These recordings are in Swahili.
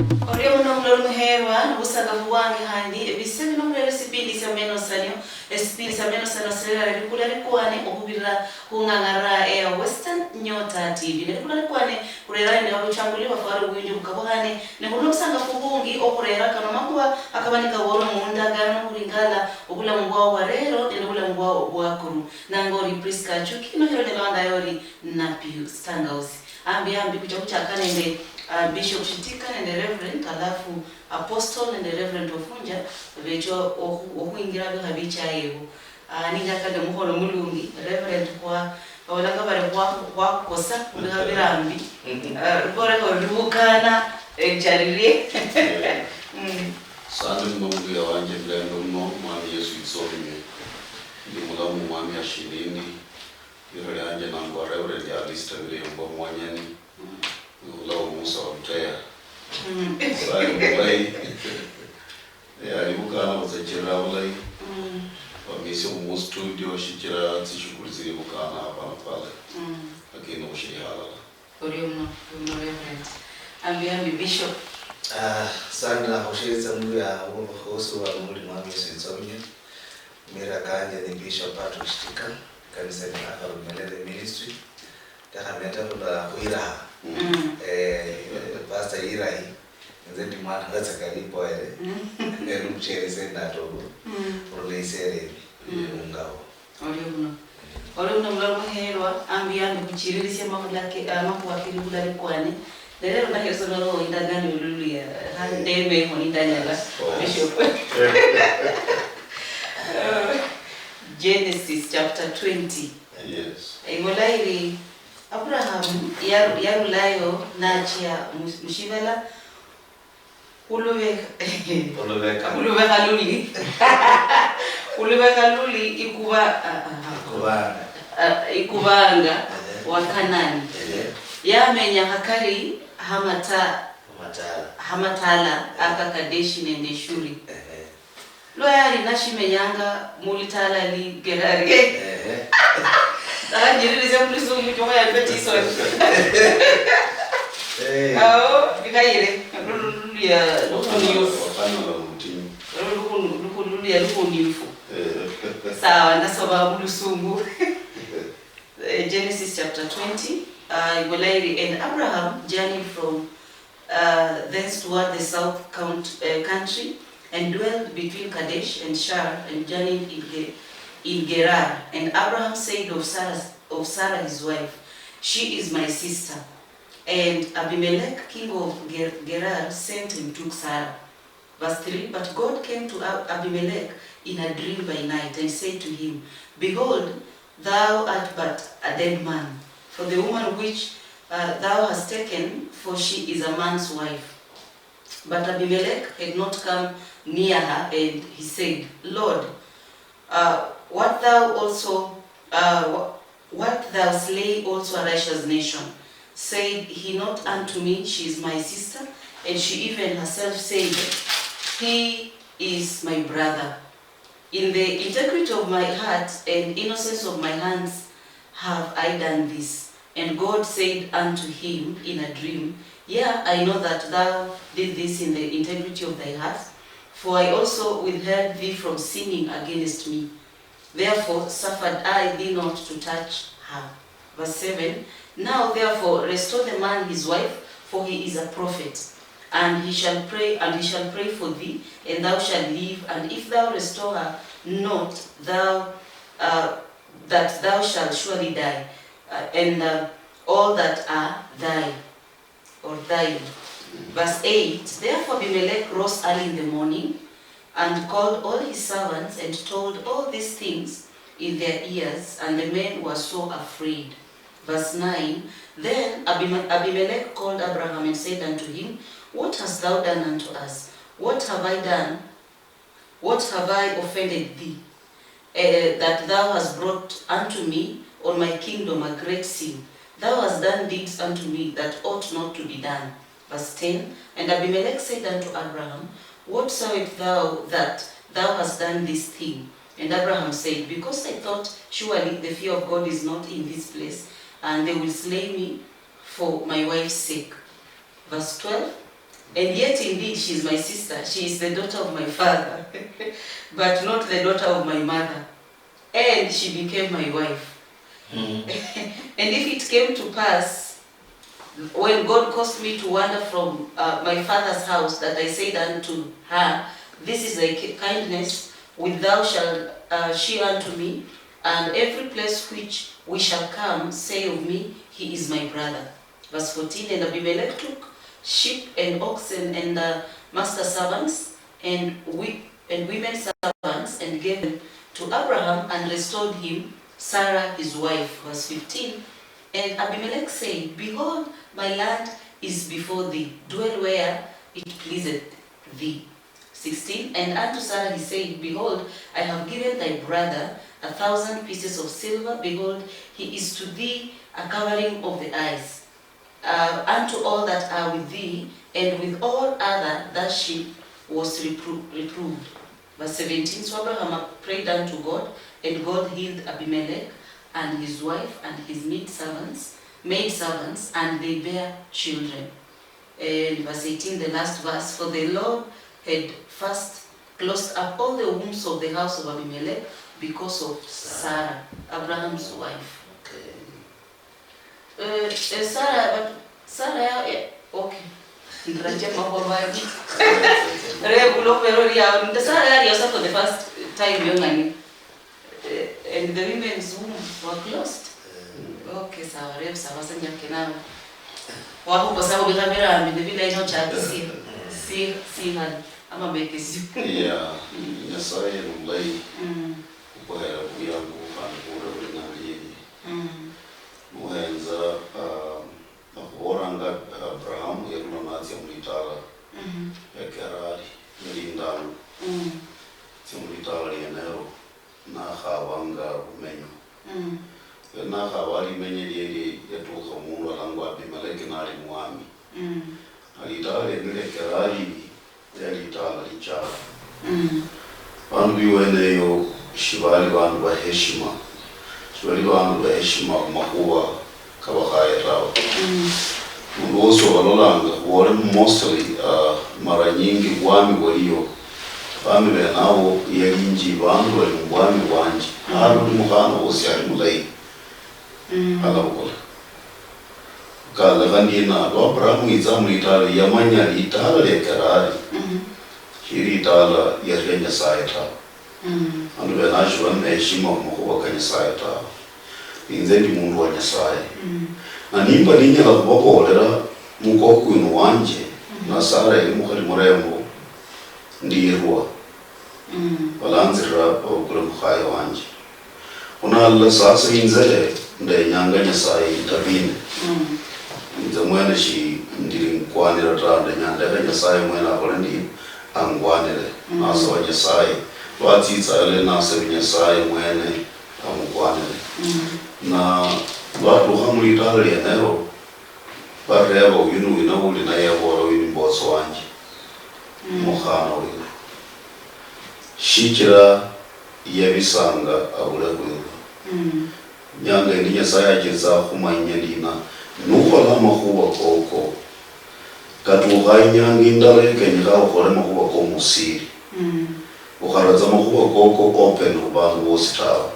Oriuno mlolo muherwa nusanga vuwangi handi bisemi no mlelo sipindi sa Amenosanio sipindi sa Amenosanio sera rekula rekwane okubira kungangara Western Nyota TV rekula rekwane kurera ne babuchanguli bafara ubwinjo bukabuhane ne kunosanga kubungi okurera kana makuwa akabanika woro mundagara no kuringala obula mugwa wa rero ne obula mugwa obwakuru nangori Prisca Achuki no hero ne banda yori na piu stangausi ambi kuchakuchakana ende Bishop Shitika and the Reverend, alafu Apostle and the Reverend Ofunja, vecho okuingira bihabicha yeho. Ninga kade muholo mulungi, Reverend kwa walanga bare kwa kosa bihabirambi. Bora ko rubukana jarire. Sande mungu ya wanje blendo no mwami Yesu isomye. Ndi mulamu mwami ashilini. Yore anje nangwa Reverend ya lista vile mbo mwanyani. Ulawo Musa wabutaya. Sai mulai. Alibukana wazachira mulai. Wamisi mu studio shikira tishukuri ziri bukana hapa na pale. Lakini ushiri halala. Oriuno Reverend. Ambi Bishop. Sana ushiri zangu ya hosu wa mwili mwami Yesu isomye. Mira kanje ni Bishop Shitika. Kanisa ni Akarumelele Ministry. Takameta kula kuira. Pastor Irai nzendi mwana ngaza kalipo ere ero mchereze ndatogo release ngao Oriuno mlalo muherwa ambiya ndikuchiririsha mamulake makuwakiri bulali kwane lero na heso no indagani luhya handeme ho indanyala Bishop. Genesis chapter 20. Yes. Ingolairi Abraham yarulayo nachia mushivela uluve kaluli ikubanga wa Kanani yamenya hakari hamatala aka Kadeshi nende Shuri lo yari nashimenyanga mulitala li gerari Jiririze mlisungu chonga ya peti son. Bikaire luhya luhya sawa nasoma mlisungu. Genesis chapter 20. And Abraham journeyed from thence toward the south country and dwelled between Kadesh and Shur and journeyed in Gerar. And Abraham said of Sarah his wife, she is my sister. And Abimelech, king of Gerar, sent and took Sarah. Verse 3, but God came to Abimelech in a dream by night and said to him, behold, thou art but a dead man, for the woman which thou hast taken, for she is a man's wife. But Abimelech had not come near her, and he said, Lord, what thou slay also a righteous nation? Said he not unto me, she is my sister? And she even herself said, he is my brother. In the integrity of my heart and innocence of my hands have I done this. And God said unto him in a dream, yeah, I know that thou did this in the integrity of thy heart, for I also withheld thee from sinning against me. Therefore suffered I thee not to touch her. Verse 7, now therefore restore the man his wife, for he is a prophet, and he shall pray for thee, and thou shalt live, and if thou restore her not, that thou shalt surely die, and all that are thine. Verse 8, therefore Abimelech rose early in the morning, and called all his servants, and told all these things in their ears, and the men were so afraid. Verse 9, then Abimelech called Abraham and said unto him, what hast thou done unto us? What have I done? What have I offended thee? That thou hast brought unto me on my kingdom a great sin. Thou hast done deeds unto me that ought not to be done. Verse 10, and Abimelech said unto Abraham, what sawest thou that thou hast done this thing? And Abraham said, because I thought surely the fear of God is not in this place, and they will slay me for my wife's sake. Verse 12, And yet indeed she is my sister. She is the daughter of my father, but not the daughter of my mother. And she became my wife. And if it came to pass, when God caused me to wander from my father's house, that I said unto her, this is thy kindness, which thou shalt she unto me, and every place which we shall come, say of me, he is my brother. Verse 14, and Abimelech took sheep and oxen and master servants and women servants and gave them to Abraham and restored him Sarah his wife. Verse 15, and Abimelech said, behold, my land is before thee, dwell where it pleaseth thee. 16, and unto Sarah he said, behold, I have given thy brother 1,000 pieces of silver, behold, he is to thee a covering of the eyes. Unto all that are with thee, and with all other that she was reproved. Verse 17, so Abraham prayed unto God, and God healed Abimelech and his wife and his maid servants, and they bare children. And verse 18, the last verse, for the Lord had first closed up all the wombs of the house of Abimelech because of Sarah, Abraham's wife. Sarah, okay. Sarah also for the first time young and the women's womb were closed. Okay, so I wasn't young. Wapo kwa sababu kamera amendevila ino chati si hali ama mekezi. Yeah, nyasaye mulai kuhera kuyangu kanukura ulingalili. Muhenza oranga Abraham yeruna nazi mulitala ya Gerari nilindalo. Mulitala yenero na hawanga umenyo. Na hawali menye liye yatuka mungu alangu Abimeleki na alimuami. Alitala yenile Gerari yalitala lichala. Bandu biweneyo shibali bandu baheshima. Shibali bandu baheshima makuwa kabakaya rawa. Mungu oso walolanga wale mostly mara nyingi wami waliyo bami benao yalinji bandu wali wami wanji. Haru mukhana osi ali mulai. Alakola. Kala kandina Abraham izamu itala yamanya itala le Gerari. Shiri itala yarenya saita. Andu benashu heshima mukuwa kanya saita. Inzendi mundu wa nyasaye. Na nimba ninya la kubakolera mukoku inu wanje na Sara ili mukali murembo ndirwa. Balanzira okule mukhaya wanje. Unala sasa inzele nde nyanga nyasaye itabine. Inze mwene shi ndiri nkwanira trande nyanda nyasaye mwene akole ndi angwanire. Asa wa nyasaye. Watitsa ele nasa nyasaye mwene amukwanire. Na watu hamulitala lienero bareba uyinu winauli na yabora wini mboso wanje mukhana wina shikira yabisanga abule kwira nyanga ndi nyasaye ajiza khumanya lina nukhola makhuba koko katuha nyanga indala yekenyika ukhole makhuba komusiri ukharaza makhuba koko open kubandu bosi tawe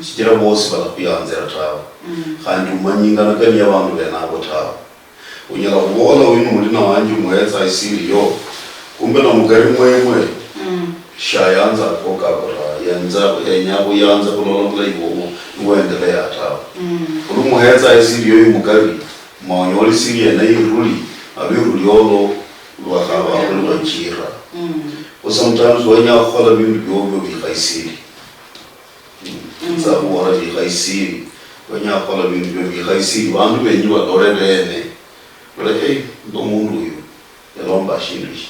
shikira bosi balakuyanzira tawe kandi umanyingana kani yabantu benabo tawe unyala kubola winu mulina wanje umweza isiri yo kumbe na mugari mwemwe shayanza kokabura yanyabu yanza kulolonga iwo uendelea tawe ulumuheza isiri yo mugari maonyoli siri ya nairuli abiruli olo lwakaba ulwachira sometimes wanya khola bintu byobo bikaisiri sabu wala bikaisiri wanya khola bintu byobo bikaisiri bantu benyi badorelene wale ndo mundu uyu yalomba shirishi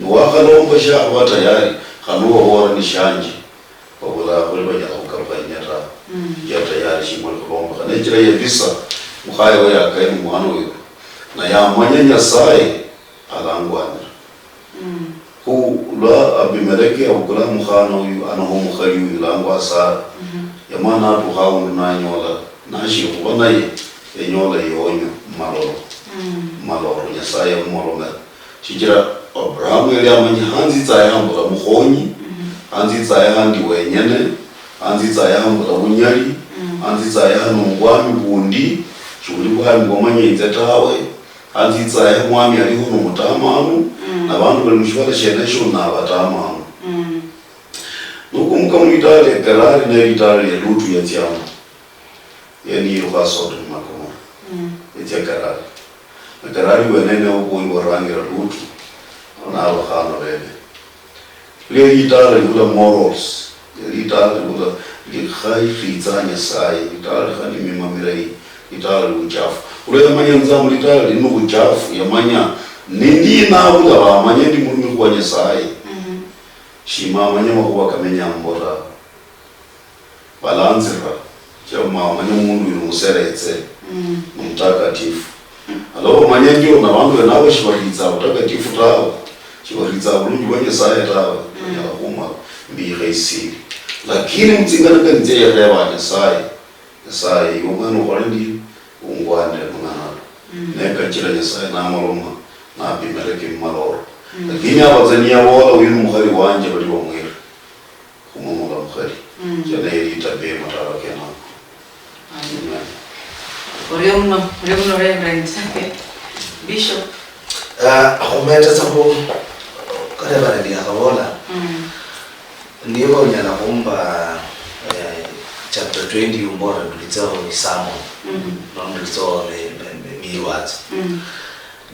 wakalomba shaba tayari kanuwa wora ni shanje wabula kule banya ukabanyata ya tayari shimwe kulomba kanejira yebisa mukhaya we akaye mwana uyu na ya mwanya sai alangwana la Abimeleki abukula mukhana uyu anaho mukhali uyu langwa Sara yamana atu haundu na nyola nashi kubana ye nyola yonyo maloro nyasaye umolome Chijira Abraham yali amanyi hanzi tsayambula mukhonyi, hanzi tsayandi wenyene, hanzi tsayambula bunyali, hanzi tsayahano ngwami bundi, chuli bwami bwamanyinze tawe, hanzi tsaya mwami aliho n'omutamamu, n'abantu bali mushibala shene sho n'abatamamu. Nukumuka mwitale Gerari n'eritale ya Lutu ya Tiamu. Yani yuka soto makoma. Etia Gerari. Na Gerari wenene uko rangira Lutu. Na abakano bene. Leo itale yula morals. Itale yula likhai fitanya sai. Itale khani mimamirai. Itale uchafu. Ule yamanya nzamu itale linu uchafu. Yamanya nindi na ula wamanya ndi murumi kwa nyesai. Shima manyama kuwa kamenya mbora balanzira chama mundu inuseretse mtakatifu alo manyenjo na bantu nawe shibariza mtakatifu tawo shibariza bulungi bwenye saye tawo yakuma mbiresi lakini mtsingana kanze yareba saye umwana ukwandi ungwande mwana neka chira saye na maloma na bimeleke maloro lakini abazania wala uyu mukhali wanje bali bamwira kumumula mukhali cyane yita be matara kena Oriomno Reverend Bishop akhometa sabo kare bana dia kabola niyo nyana kumba chapter 20 umbora tulitsao isamo nonditso miwatsi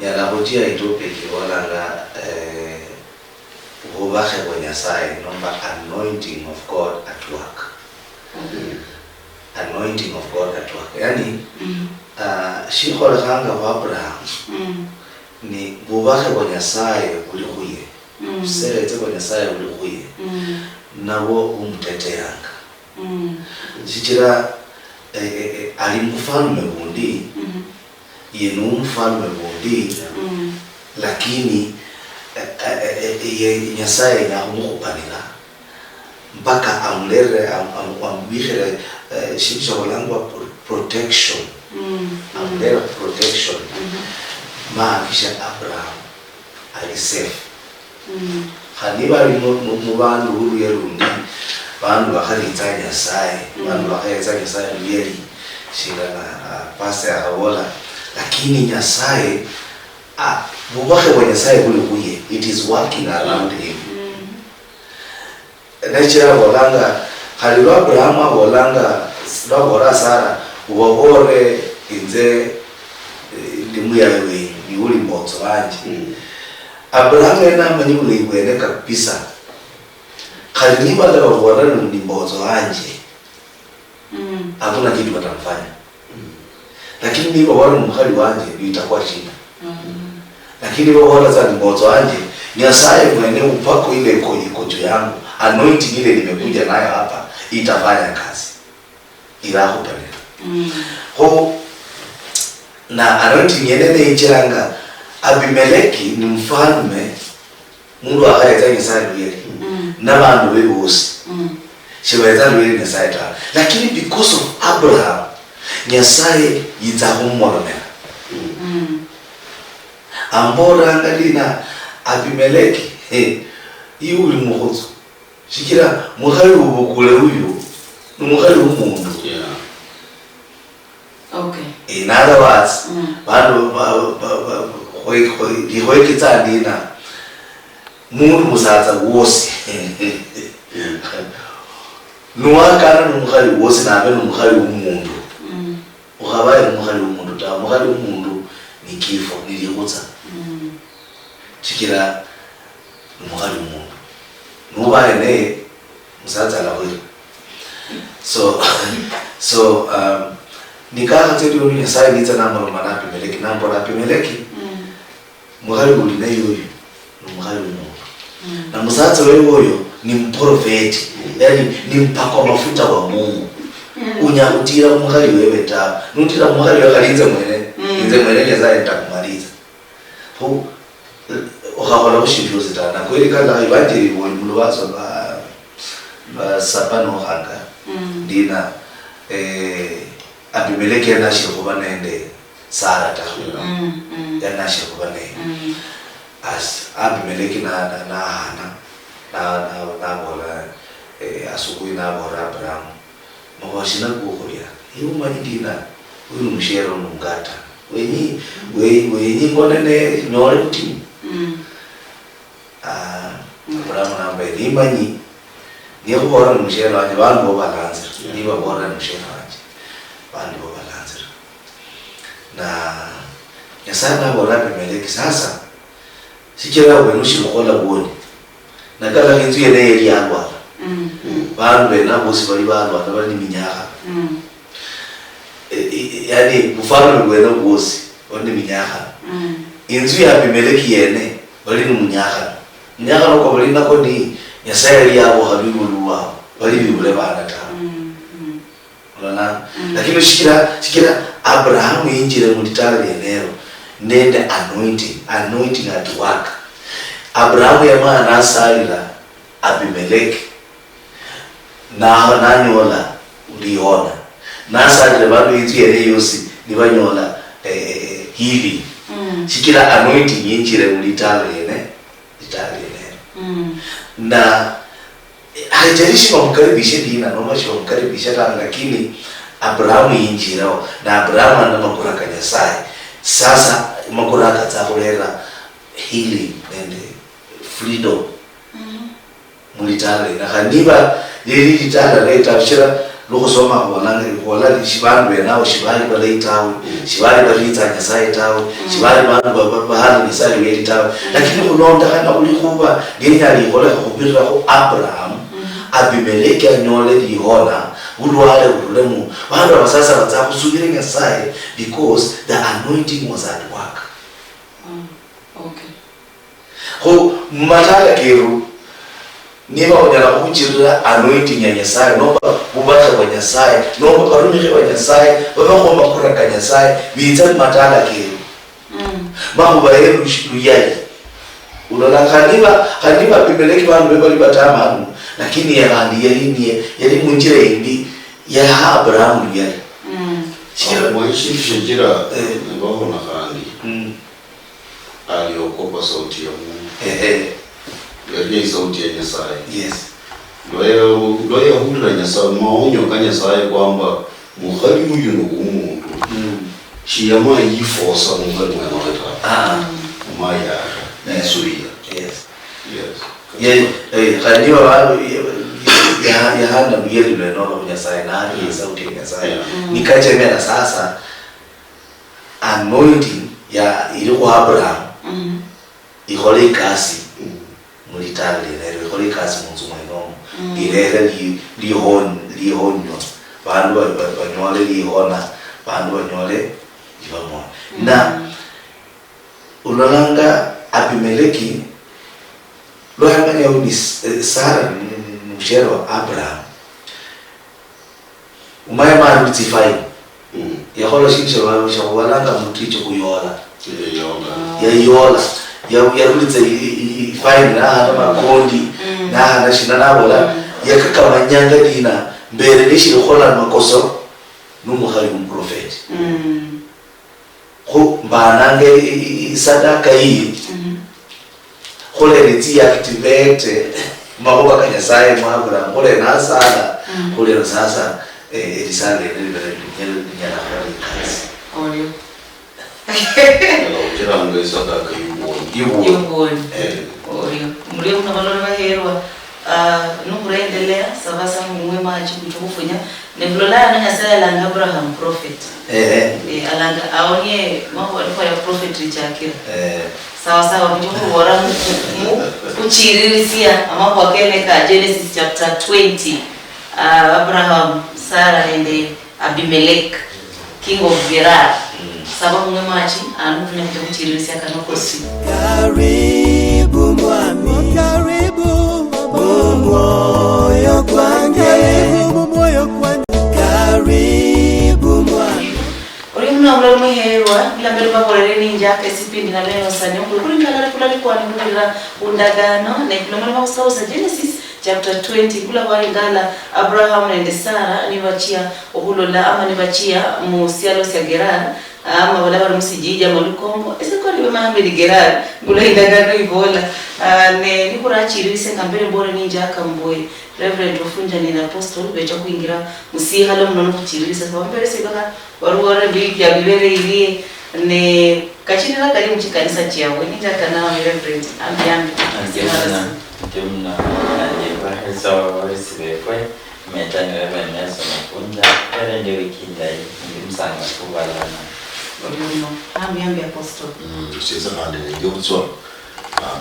nyana kutia Ethiopia kiwalanga ubahe kwa Nyasaye nomba anointing of God at work. Anointing of God at work. Yani shikho langa wa Abraham ni ubahe kwa Nyasaye ulikuye. Seretse kwa Nyasaye ulikuye. Nawo umteteanga. Sichira alimufalme bundi yenu mfalme bundi lakini Nyasaye nyakumukupanira mpaka amlere ambihere shibisha walangwa protection amlere protection kisha Abraham alisafe haniba mubantu huru yerundi bantu bakharitsa Nyasaye bantu bakharitsa Nyasaye yeri shingana pase akabola lakini Nyasaye bubahe wa Nyasaye kule kuye it is working around him nachira bolanga halilo Abraham bolanga sibora Sara ubahore inze ndimuyawe ni uli mbozo wanje Abraham ena manyi ulibwene kabisa khalini bala bora ndi mbozo wanje hakuna kitu watamfanya lakini niba wale mkhali wanje itakuwa shida lakini wala za mbozo wanje Nyasaye mwenye upako ile iko juu yangu anointing ile nimekuja nayo hapa itafanya kazi iraho pale ho na anointing yenene ichiranga Abimeleki ni mfalme mundu akayeza Nyasaye yeye na bantu bebose shibeza yeye Nyasaye ta lakini because of Abraham Nyasaye yitahumoromera ambora ngalina Abimeleki yuli muhozo shikira mukhali ubukule uyu numukhali umundu okay in other words bantu hoikitsa ndina mundu musatsa wose nuwakana numukhali wose nabe numukhali umundu ukhabaye numukhali umundu ta mukhali umundu ni kifo nilikhutsa shikira numukhali umundu nubaye ne musatsa lahwira so nikaha tedi uli Nyasaye nitsa nambolo mana Abimeleki nambolo Abimeleki mukhali uli na yoyo numukhali umundu na musatsa wewe ni mprofeti yani ni mpako mafuta wa Mungu unyakutira mukhali wewe ta nutira mukhali wakalinze mwene inze mwene Nyasaye ntakumaliza ho ukhahola kushinduza tana kweli kala ibadiri mulwazo ba sapano hanga dina Abimeleki anashira kuba nende Sara ta yanashira kuba nende as Abimeleki na Hana na bola asubuhi na bora Abraham mawashina kuhuria hiyo majidina huyu mshero mungata wenyi konene nyore kuti Abraham na mbele manyi niyo bora mshero anje bantu balanza niba bora mshero anje bantu balanza na yasana bora Abimeleki sasa sikira wenu shikola boni nakala kintu yene yeli alwa bantu bena bosi bali balwa nabali minyaka yani mfano wena bosi wone minyaka inzu ya Abimeleki yene bali munyaka no bali nako ni Yesaya yabo habibu luwa bali bibule bana ta lakini shikira Abraham injire mutitala yenero nende anointing at work. Abraham yama nasalila Abimeleki na nyola uliona nasalila bado itu yene yosi nibanyola hivi shikira anointing injire mutitala yene na haijalishi wamkaribishe dina noma shi wamkaribisha tanga lakini Abraham injirao na Abraham ana makuraka Nyasaye sasa makuraka tsakulera healing and freedom mulitale na kaniba lili litala leta shira loko soma wala shibanu benao shibali bale tawo shibali bale Nyasaye tawo shibali bantu bahali Nyasaye weli tawo lakini ulonda kana ulikuba ngeni alikola kubirira ko Abraham Abimeleki anyole lihona ulwale ulemu bantu abasasa batsakusubira Nyasaye because the anointing was at work. Okay. Ko matala kero niba onyala kuchirira anointing ya Nyasaye nomba bubata kwa Nyasaye nomba karumire kwa Nyasaye baba makura ka Nyasaye biza matala kero mambo bayeru shuyali ulala kaniba Abimeleki bantu bali batama lakini yali munjira indi ya Abraham yali shira mwishi shijira ngaho na kandi aliokopa sauti ya Mungu yali sauti ya Nyasaye yes loya hulira Nyasaye maonyo ka Nyasaye kwamba mukhali uyu no umuntu shiyama yifosa mukhali mwana maya nisuria yes kaniba ya handa miyeli leno Nyasaye na hadi sauti ya Nyasaye nikachemea sasa anointing ya ilikuwa Abraham ikole kasi mulitale na ikole kasi munzuma inomo ilele lihonyo bantu banyole lihona bantu banyole ibamo na ulalanga Abimeleki lo hamanya uni Sara mshero Abraham umaya maru tifai yakola shincho walanga muticho kuyola ya rulitse fine na makondi na shina nabola yakaka manyanga dina mbere nishiro khola makoso numukhali umprofeti ko banange sadaka hii khole ritsi activate mahoba ka Nyasaye mwabura khole na sala khole sasa risale ile nyala khali kasi Oyo. Kira ngesa sadaka yuboni Oyo. Muriyo kunabalora baherwa nukurendelea sabasa mwe maji kutukufunya nebulola na Nyasaye la Abraham prophet alanga aonye mambo alikuwa ya prophet Richakira sawa mjukuru bora kuchiririsia ambapo akene ka Genesis chapter 20 Abraham Sarah and Abimelech king of Gerar sababu mwe maji anufanya kuchiririsia kanokosi karibu mwami karibu moyo kwangu karibu mwami Olimuna ulomwe hewa bila mbele bakorereni njaka sipindi na Amenosanio kuli kala kwa nibulira undagano na kulomwe bakusausa Genesis chapter 20 kula waringala Abraham and Sarah nibachia ohulola ama nibachia musialo sya Gerar ama wala musijija molukombo esekore Ndio mama ligera bula indagano ivola ne nikurachirisa ngambere bora ninja akambwe Reverend Ofunja ni apostle becha kuingira musiha lo mnono kuchirisa kwambere sekaka waruwara biki ya bibere ili ne kachinira kali muchikanisa chiawe ninja kana Reverend ambiambi Jumna nyepa hesa warisibekwe metani Reverend Nelson Ofunja ndio wiki ndai ndimsanga kubalana Oruno ambiambi apostle Tucheza ngane ngiyokuthiwa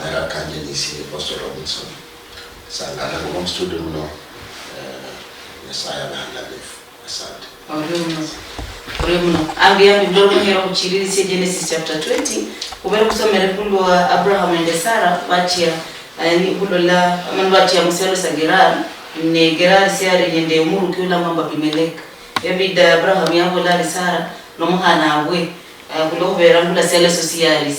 ngara kanje nisi Apostle Robinson sangana kwa studio mno Yesaya bahanga lefu asante Oruno ambiambi mdogo ngero kuchirisi Genesis chapter 20 kubera kusomera kulo wa Abraham and Sarah batia ni kulo la amanu batia muselo sagerar ne gerar siari nyende umuru kiula mamba Abimelek ebida Abraham yabo la Sarah no muhana we kulo vera ngula sele sociali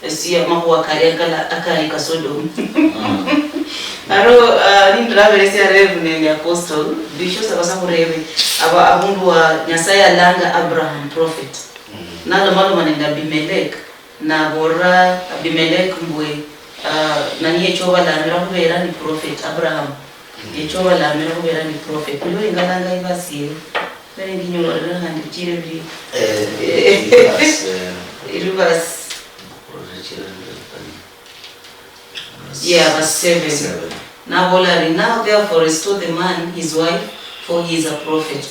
sia mahuwa kariakala akari Sodom aro ni driver sia Reverend ni apostle bisho sabasa kurebe aba abundu wa Nyasaya langa Abraham prophet nalo malo manenda Abimelek na bora Abimelek mbwe nani yechoba la mera kubera ni prophet Abraham yechoba la mera kubera ni prophet kulo ingalanga ibasi bere nginyoro handi chire bi irubas yeah, verse 7. Now therefore restore the man his wife, for he is a prophet.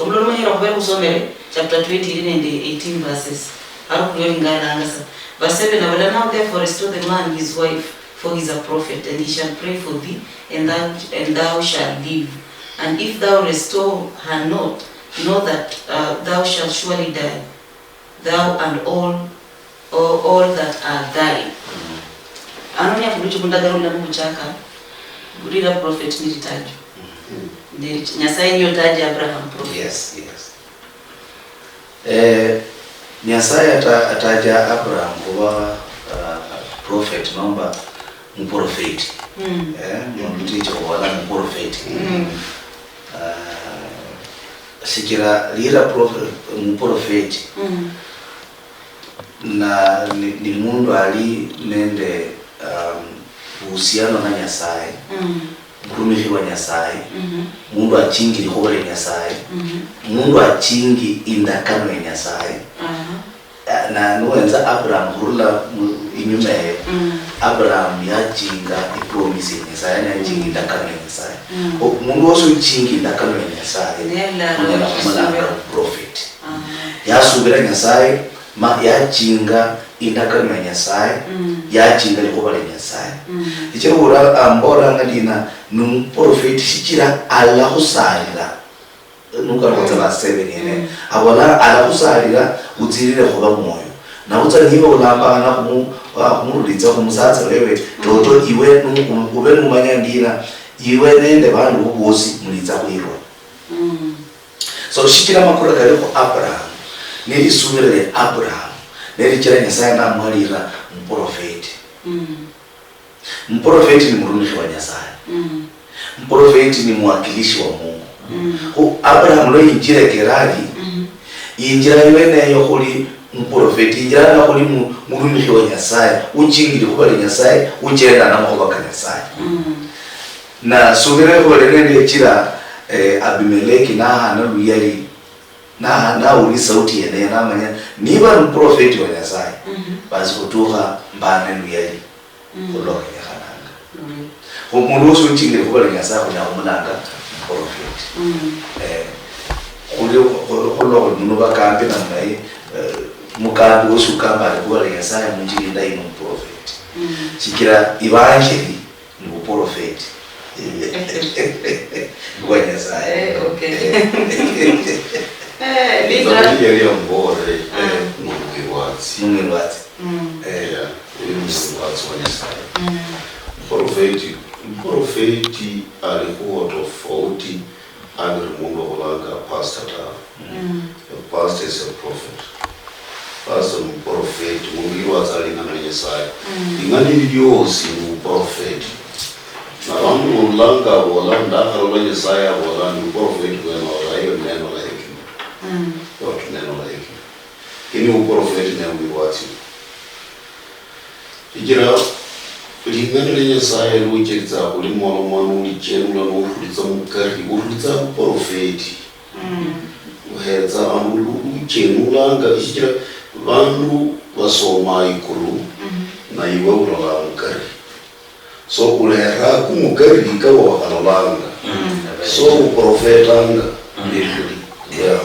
Chapter 20 and 18 verses. Verse 7. Now therefore restore the man his wife, for he is a prophet, and he shall pray for thee, and thou shalt live. And if thou restore her not, know that thou shalt surely die, thou and all that are thine. Anonya kulicho kundagaro la muchaka gurira prophet nilitaji ndi Nyasaye nyotaji Abraham prophet. Yes. Nyasaye ataja Abraham kuwa prophet nomba mprofeti. Mwanuticho wala mprofeti. Sikira lira prophet mprofeti. Na ni mundu ali nende uhusiano na Nyasaye mtumishi wa Nyasaye mundu achingi likobole Nyasaye mundu achingi indakano ya Nyasaye na nuwenza Abraham hurula inyume Abraham yachinga ipromise ya Nyasaye na yachingi indakano ya Nyasaye mundu oso yachingi indakano ya Nyasaye kunyala kumala prophet yasubira Nyasaye ma yachinga indakano ya Nyasaye yachinga likobole Nyasaye ichero ura ambora ngadina num prophet shikira ala husalira nuka kota la 7 yene abola ala husalira utirire kuba moyo na utangiba ulamba na kumuruditsa kumusatsa lewe toto iwe ube numanyandira iwe nende bantu bosi mulitsa kuirwa so shikira makura kale ko Abraham nilisubire Abraham nelichira Nyasaye na mwalira mprofeti mprofeti ni mrumishi wa Nyasaye mprofeti ni mwakilishi wa Mungu Abraham lo injira Gerari injira yene yo kuli mprofeti injira na kuli mrumishi wa Nyasaye uchingiri kuba Nyasaye uchenda na mahoba ka Nyasaye na subire ko lene chira Abimeleki na hana luyali na uli sauti yene na manya niba mprofeti wa Nyasaye basi kutuka mbane luyali kuloka yahananga umuntu wose uchingire kuba Nyasaye kunya umunanga prophet kulo umuntu bakambi na mai mukambi wose ukamba kuba Nyasaye munjiri ndai mu prophet sikira evangeli ni prophet kwa Nyasaye Okay. Liga ya mbore mungu wati wa Nyasaye Profeti alikuwa tofauti alimungu kulanga pastor a pastor is a prophet pastor ni prophet mungu wati alingana na Nyasaye ingani ndiyosi ni prophet na wangu ulanga wala ndaka wala Nyasaye wala ni prophet kwa wala hiyo neno la hekima yote neno la hekima ini uprofeti na mwili wati Ijira ringana lenye saya luicheza kuli mwana mwana ulichenula no kulitsa mukari kulitsa profeti uheza amulu uchenulanga ijira vandu vasoma ikulu na iwe ulola mukari so ulera ku mukari ikawa wakalolanga so uprofetanga yeah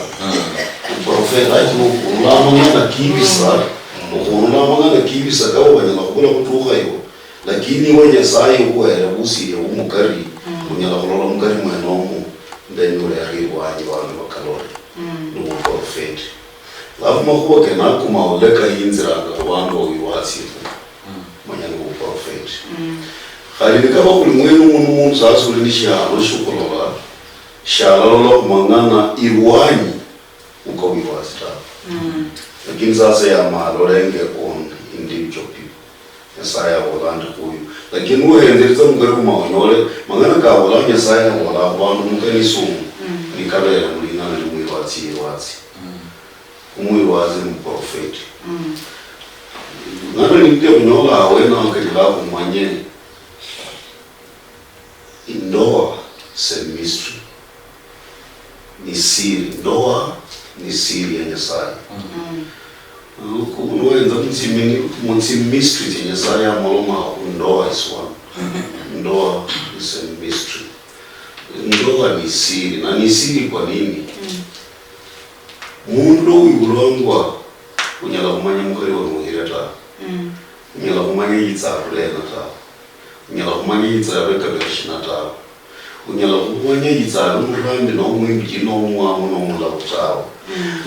uprofeta ulama kibisa ukulama kibisa kawa wanyala kubula kutuka yo lakini wenye sai ukwera usire umukari unyala kulola mukari mwenomu then uleriwa waji wandu bakalore no profet lafu makuwa kenaku maoleka yinziranga kubandu owiwasifu manyana ku profet khalini kaba kulimwenu umuntu sasa uli nishalo shukolola shalalo kumangana irwanyi uko wiwasita lakini sasa ya malorenge on individual people Yesaya wolanda kuyu lakini uhendeleza mugari kumaonyole mangana ka wola Yesaya wola abantu mukani sumu nikabela mulingana ni mwirwatsi umwirwazi ni prophet ngana ninde kunyola awena akajila kumanye indoa se mystery ni siri ndoa ni siri ya Yesaya kunoenza mutsi mystery ya Yesaya moloma ndoa is one ndoa is a mystery ndoa ni siri na ni siri kwa nini mundu uyulongwa unyala kumanya mukari wa muhireta unyala kumanya yitsa kulena ta unyala kumanya yitsa reka bershina ta unyala kumanya yitsa umurambi no mwimbi no mwamu no mulawutawo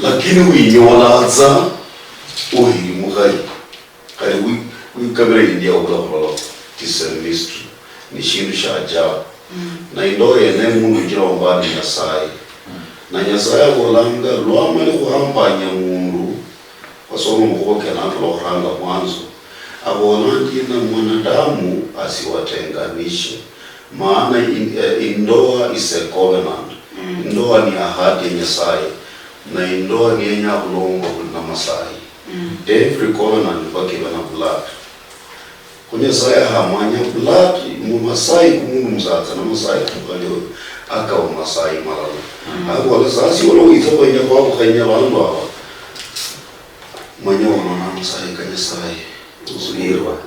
lakini uyinyolaza uhi mukari kari kamera india ukula tisa mystery ni shindu sha ajabu na indoa yene mundu jira ombani Nyasaye na Nyasaye volanga lwamali kuhambanya mundu wasoma mukoke na kulohanga mwanzo abonandi na mwanadamu asiwatenganishe maana indoa is a covenant indoa ni ahadi ya Nyasaye na indoa ni yenya kulongo na Masai every covenant bakiwa na blood kunya saya hamanya blood mu Masai kumundu mzata na Masai kukalio akawa Masai malalo ako wala sasi wala uitaba nya kwa kanya bandu aba manya wana Masai kanya sai ulirwa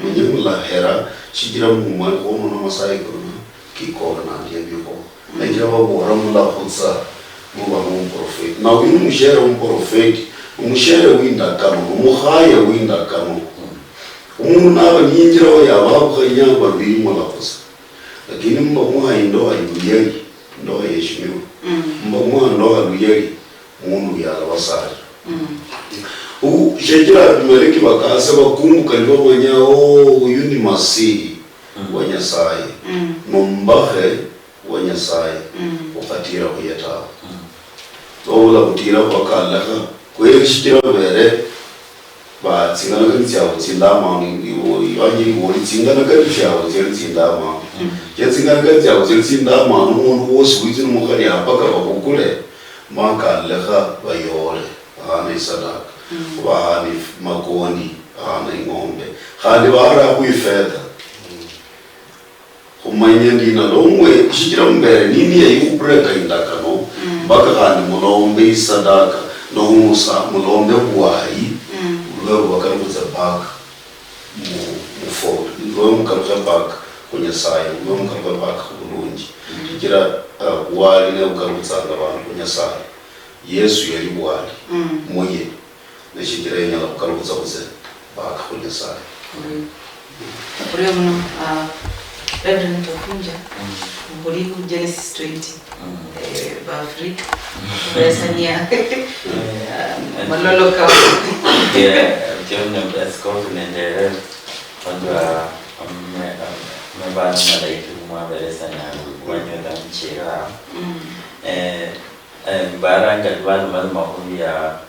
manya mulahera shijira mu mali kono na Masai kono kiko na ndiye biko na jira bora mula khutsa muba mu prophet na winu mshera mu prophet umushere winda kama umuhaya winda kama umuntu naba nyinjira wa yabaho kanya babiri mu lakosa lakini mba muha indoa yuyeri ndoa yeshimiwa mba muha ndoa yuyeri umuntu yala wasari shejira bimeleki bakase bakumbuka liba banyao uyu ni masihi wa Nyasaye mumbahe wa Nyasaye ukatira kuyeta ola kutira kwakalaka kweshitira bere ba tsingana ka tsyawo tsindama ni wanyi woli tsingana ka tsyawo tsindama je tsingana ka tsyawo tsindama umuntu wose witsi mukari apaka bakukule makalaka bayole hana sadaka wahani makoni hana ngombe hali bara kuifeta kumanya ndina lomwe shitira mbere nini ya yubreka indakano baka hani mulombe sadaka no musa mulombe bwayi ulo bakaruza baka mu fo ulo mukaruza baka kunya sai ulo mukaruza baka kulunji kira wali ne ukaruza abantu kunya sai Yesu yali wali moye ne shitira nyala ukaruza kuze baka kunya sai Uriyo mno Reverend Tokunja Mbuliku Genesis 20 Bafri Wesania Malolo kawa Jomna Askofu nendele Wandwa Mbana malaitu mwabelesa na Wanyota mchira Mbaranga Dwanu malu mahuvi ya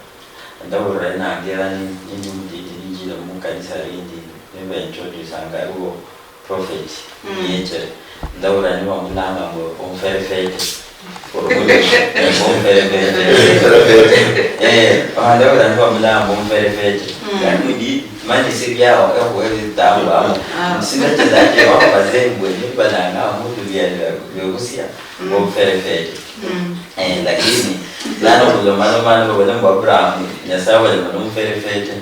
Ndawura na angela Nini mjijila mukanisa rindi Niba introduce angaruo prophet yeche ndawura ni wa mulanga ngo onferefete ndawura ni wa mulanga onferefete kandi mani sibyao ekweli tawa sinathe that wao bazengwe nibananga umuntu byokusiya ngomferefete lakini lana kulomana bona Abraham nyasawa le nomferefete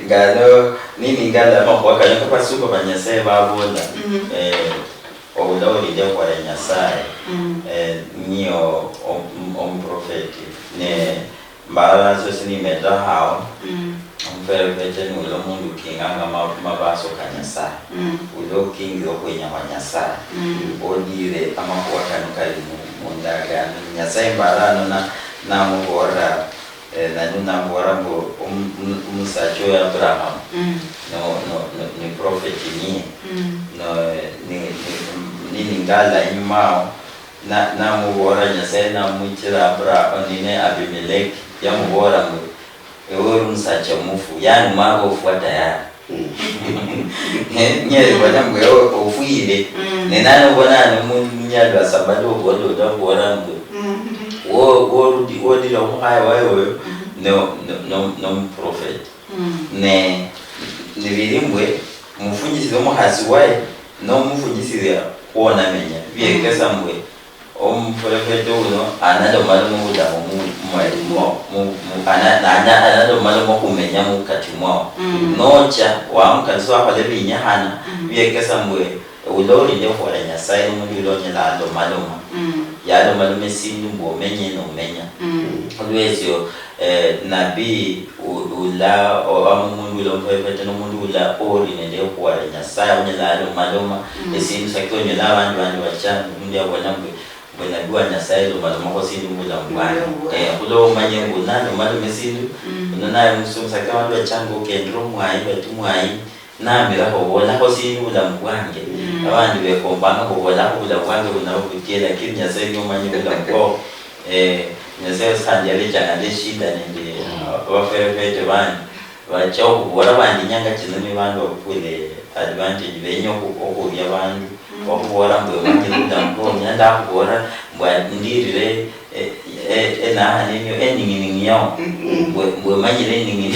ngalo nini ngala makwaka nko pasuka banyasaya babona oulawulide kwa nyasaye niyo omprofeti ne mbala so sinimeda hao omferefete ni ulo mundu kinganga mabaso kanyasaye ulo kingi okwenya kwa nyasaye odire amakwaka nukali mundaga nyasaye mbala na mugora na mugora mbo umusacho ya Abraham ni profeti ni ni ngala imao na mugora nyasaye na muchira Abraham nine Abimeleki ya mugora mu ewe umusacho mufu yani mwago ufuata ya nyeri bwana mwe ofuile nenana bwana munyadwa sabado bodo da bora mwe wo di lo hai wayo no prophet ne birimbwe mufunyisi zo muhasi waye no mufunyisi ya kuona menya biekesa mwe prophet uno anado malumu buda anado malumu kumenya mukati mwao nocha wa mkanzo apa lebinya hana biekesa mwe ulori ndio kwa nyasaye mu ulonye la ndo maluma ya ndo malume sindu mbo menye no menya olwezio nabii ula obamundu lo mpepete no mundu ula ori ndio kwa nyasaye unye la ndo maluma esindu sakyo nyela abantu bachana ndio abonambe bwana dua nyasaye lo maluma ko sindu mula mbwana kulo manye nguna ndo malume sindu naye musumu sakyo abantu bachango kendro mwai batumwai nami la hobola ko sindu la mbwange abandi bekombana ko bola ko la bwange unavutia lakini nyasaye nyo manye la mko nyasaye sanjali jana de shida nende waferefete bani bachao kubora bandi nyanga kinoni bandu okule advantage benyo ko ya bandu okubora mbe manje ndambo nyanda kubora mbwa ndirire na hanenyo eningi yao mbwe manje eningi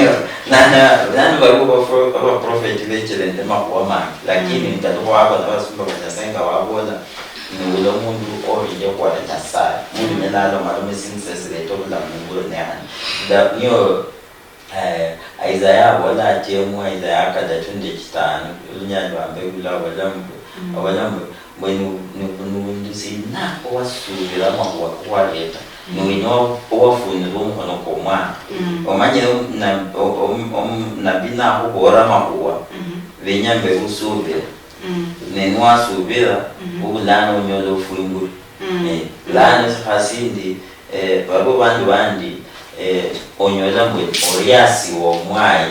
yao nana bako prophet lechere ndema kwa manje lakini ndatoka hapa na basumba kanyasenga wabona ni ulo mundu orije kwa nyasaye mundu menalo malume sinsesele to la mungu nehani da niyo Isaiah wala atemu Isaiah kada tunde kitano lunyando ambe ula walambu mwenu nukundu sina wasubira mwa kwaleta nuino owafuni bomukono komwana omanye na bina hubora mahuwa venyambe usubira nenwa subira ubulano nyolo fuimburi lana hasindi babo bandi onyola mwe oriasi wo mwai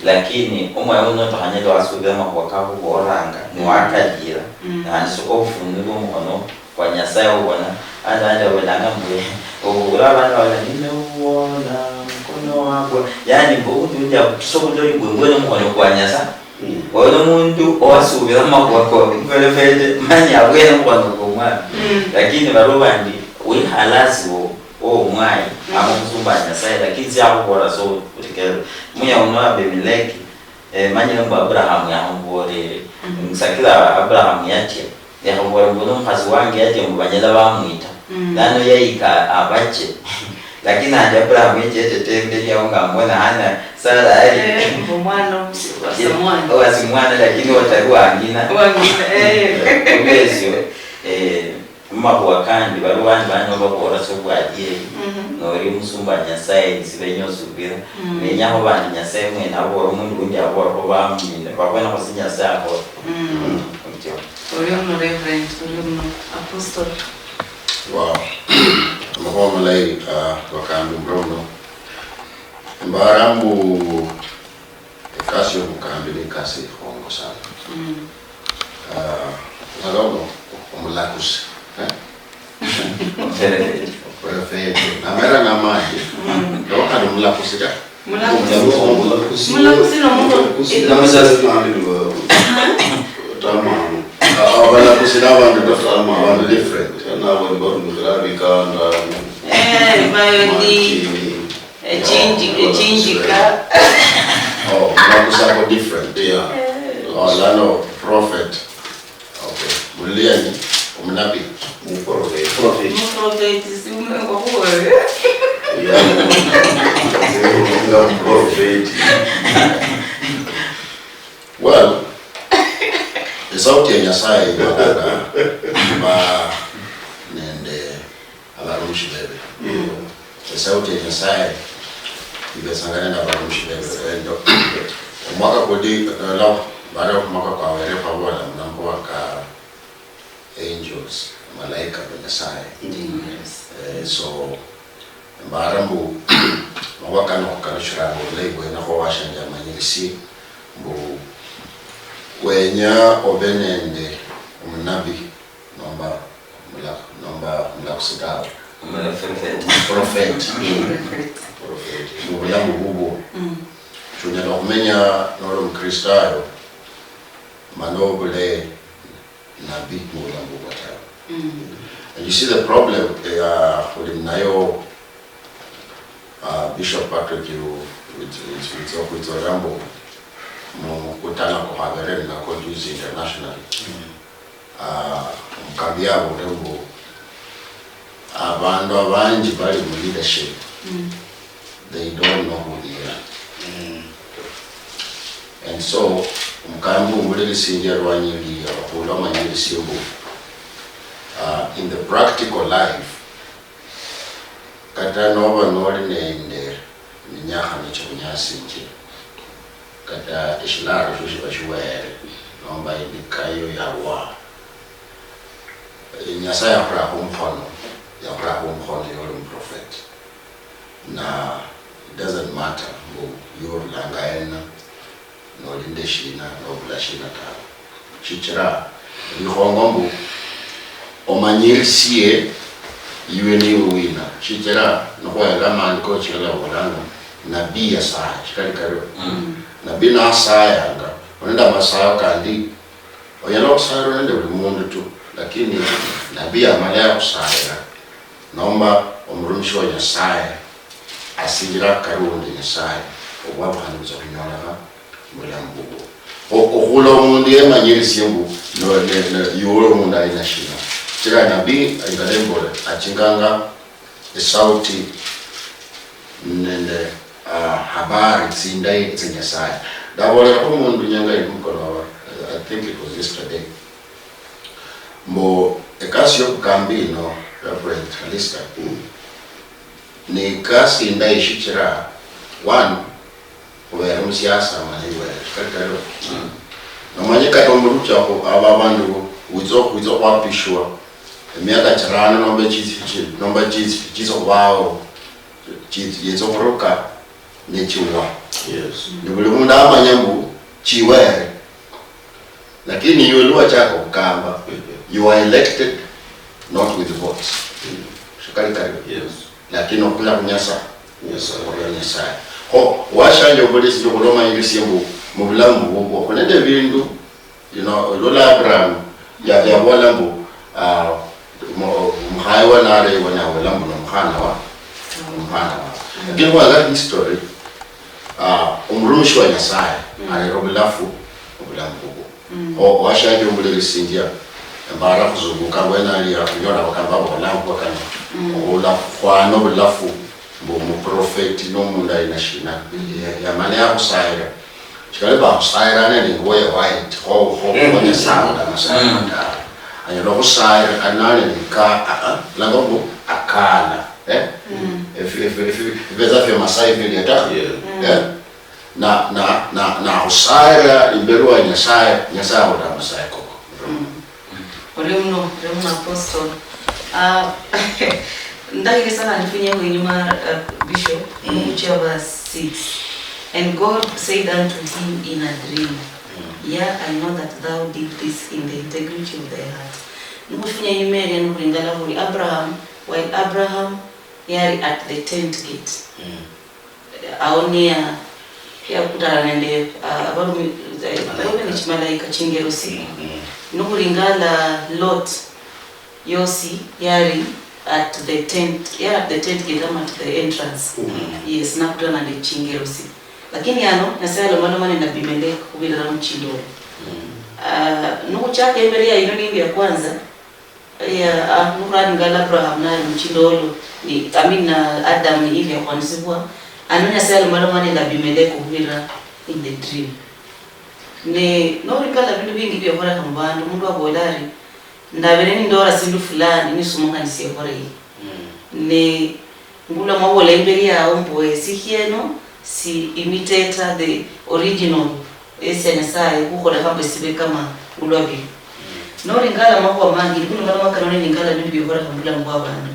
lakini omwe uno tahanyelo asubira mahuwa kaho boranga nwakajira naniso ofuniro mukono kwa nyasaye ubona anda welanga mwe obura bana wala ninowona mkono wako yani mbudu nja kusokudori ngwe mukono kwa nyasaye wala mundu osubira mahuwa ko velevele manya wena mukono kwa mwana lakini barobandi we halasi wo mwai amusumba nyasaye lakini si aho bora so utikere muya uno Abimeleki manyira mba Abraham ya hongorere msakira Abraham yache ya hongora mbono mkazi wange yache mbanyela bamwita nano yayika abache lakini anje Abraham yache tembe ya unga mbona hana sala ali mwana wasimwana lakini watarua angina obesio mahuwa kandi barubandi banyo bakora so bwagiye nori musumba nyasaye sibenyo subira menyaho bandi nyasaye mwe nabo umuntu undi abo bamwine babona ko sinyasaye aho ntyo Orion Reverend Orion Apostle wow mko malaika wakambi mrono mbarambu kasi ukambi ni kasi hongo sana nalono omulakusi perfetto amera na maji ndo kana mulakusi ka mulakusi no mungu namusazi ndio tama abala kusina bantu tama bantu different na wali baru mukarabi kanda Mayoni chinjika. Oh, nakusako different. Yeah. Oh, lano prophet. Okay. Muliani umnabi. Prophet. Prophet simume kwa huwe. Yeah. Prophet. Well, the sauti ya Nyasaye ibadaga ba nende abarushi bebe. The sauti ya Nyasaye ibesangana na abarushi bebe. Ndo mwaka kodi la baada ya mwaka kwa wale pamoja na mko ka angels malaika wa Nyasaye. So barambu mwaka no kanashira lego na kwa washanja manyisi mbu wenya obenende umunabi nomba kusitawa prophet mubulamu bubo tunyala okumenya nolo mukristayo manobule nabi mubulamu bubo tayo. And you see the problem with nayo Bishop Patrick you with Rambo mukutana kwa habari na Conduce International. Mukabya burembo abantu abanji bali mu leadership. They don't know who they are. And so mukambu mulele sinja rwanyiri abakola manyiri siyobo. In the practical life kata nova nori nende minyaha nichokunyasinje kata ishilaro shushiwere nomba indikayo yawa Nyasaye yakora umpono yori prophet na it doesn't matter yor langaena no lindeshina no blashina ta chichira bihongombu omanyirisiye iwe ni uwina chichira no kwa lamani ko chela olanga nabii ya saa chikali karo nabii na saa yanga onenda masaa kandi oyana kusara nende buli mundu tu lakini nabii amala kusara naomba omrumisho ya saa asinjira karundi ya saa obwabo handuza kunyona mulambugo okuhula omundu yemanyirisiye mbu no yoro mundu alina shina chira nabii aingalembole achinganga esauti nende habari zindai zenyasaye dabola ko mundu nyanga imukolo I think it was yesterday mbo ekasi yo kambino Reverend Kalista ni kasi ndai shichira one kubera musiasa maliwe kakalo namanyika tomburucha ko ababandu uzo kwapishwa emyaka charana nomba chizo wao yezo koroka nechiwa. Yes. Ni buli mundu amanyambu chiwere lakini yoluwa chako kamba you are elected not with votes. Shikali karibu. Yes. Lakini okula kunyasa Yes. Nyasaye ho washanje obulisi jokuloma ingisiembu mu bulamu bwo konende bindu lola Abraham ya bolambu mhaiwa nare wana bolambu no mhana wa lakini kwa that history umrumisho wa Nyasaye alirobulafu obulambu bwo washanje obulisi sindia mbara kuzunguka wena ali akunyona bakamba bolambu bakana ola kwano bulafu mu prophet no munda inashina ya mane ya kusaira chikale ba kusaira ne ngoye white ho kwenye sound amasanda ayelo kusaira anane nika lango akala if beza fe masai vile ata na kusaira imberwa Nyasaye ota masai koko Oleuno apostle ndaki sana nifinye nyuma Bishop Mucha verse 6 and God said unto him in a dream yeah I know that thou did this in the integrity of thy heart nukufinya yimele nukulingala muri Abraham while Abraham yari at the tent gate aonia pia kutana nende abaru ni chimalaika chingerosi nukulingala Lot yosi yari at the tent, at the tent kitama at the entrance. Yes, nakutana na chingerosi. Lakini nasema lomano na bimele kubira na mchindoro. Nuku chake mbele ya inoni ya kwanza ya nurani ngala Abraham na mchindoro ni amina Adam ni hivi ya kwanza anonya sasa lomano na bimele kubira in the dream. Ne norikala bintu bingi bya kora kambando mundu abolari ndabere ni ndora sindu fulani ni sumunga nisiye kora hii. Ne ngula mwabola imbere ya omboe sikieno si imitator the original SNSI kukora kama sibe kama ulwabi. Noringala mwa mangi kuno ngala makanone ningala bintu bya kora kambula mbabana.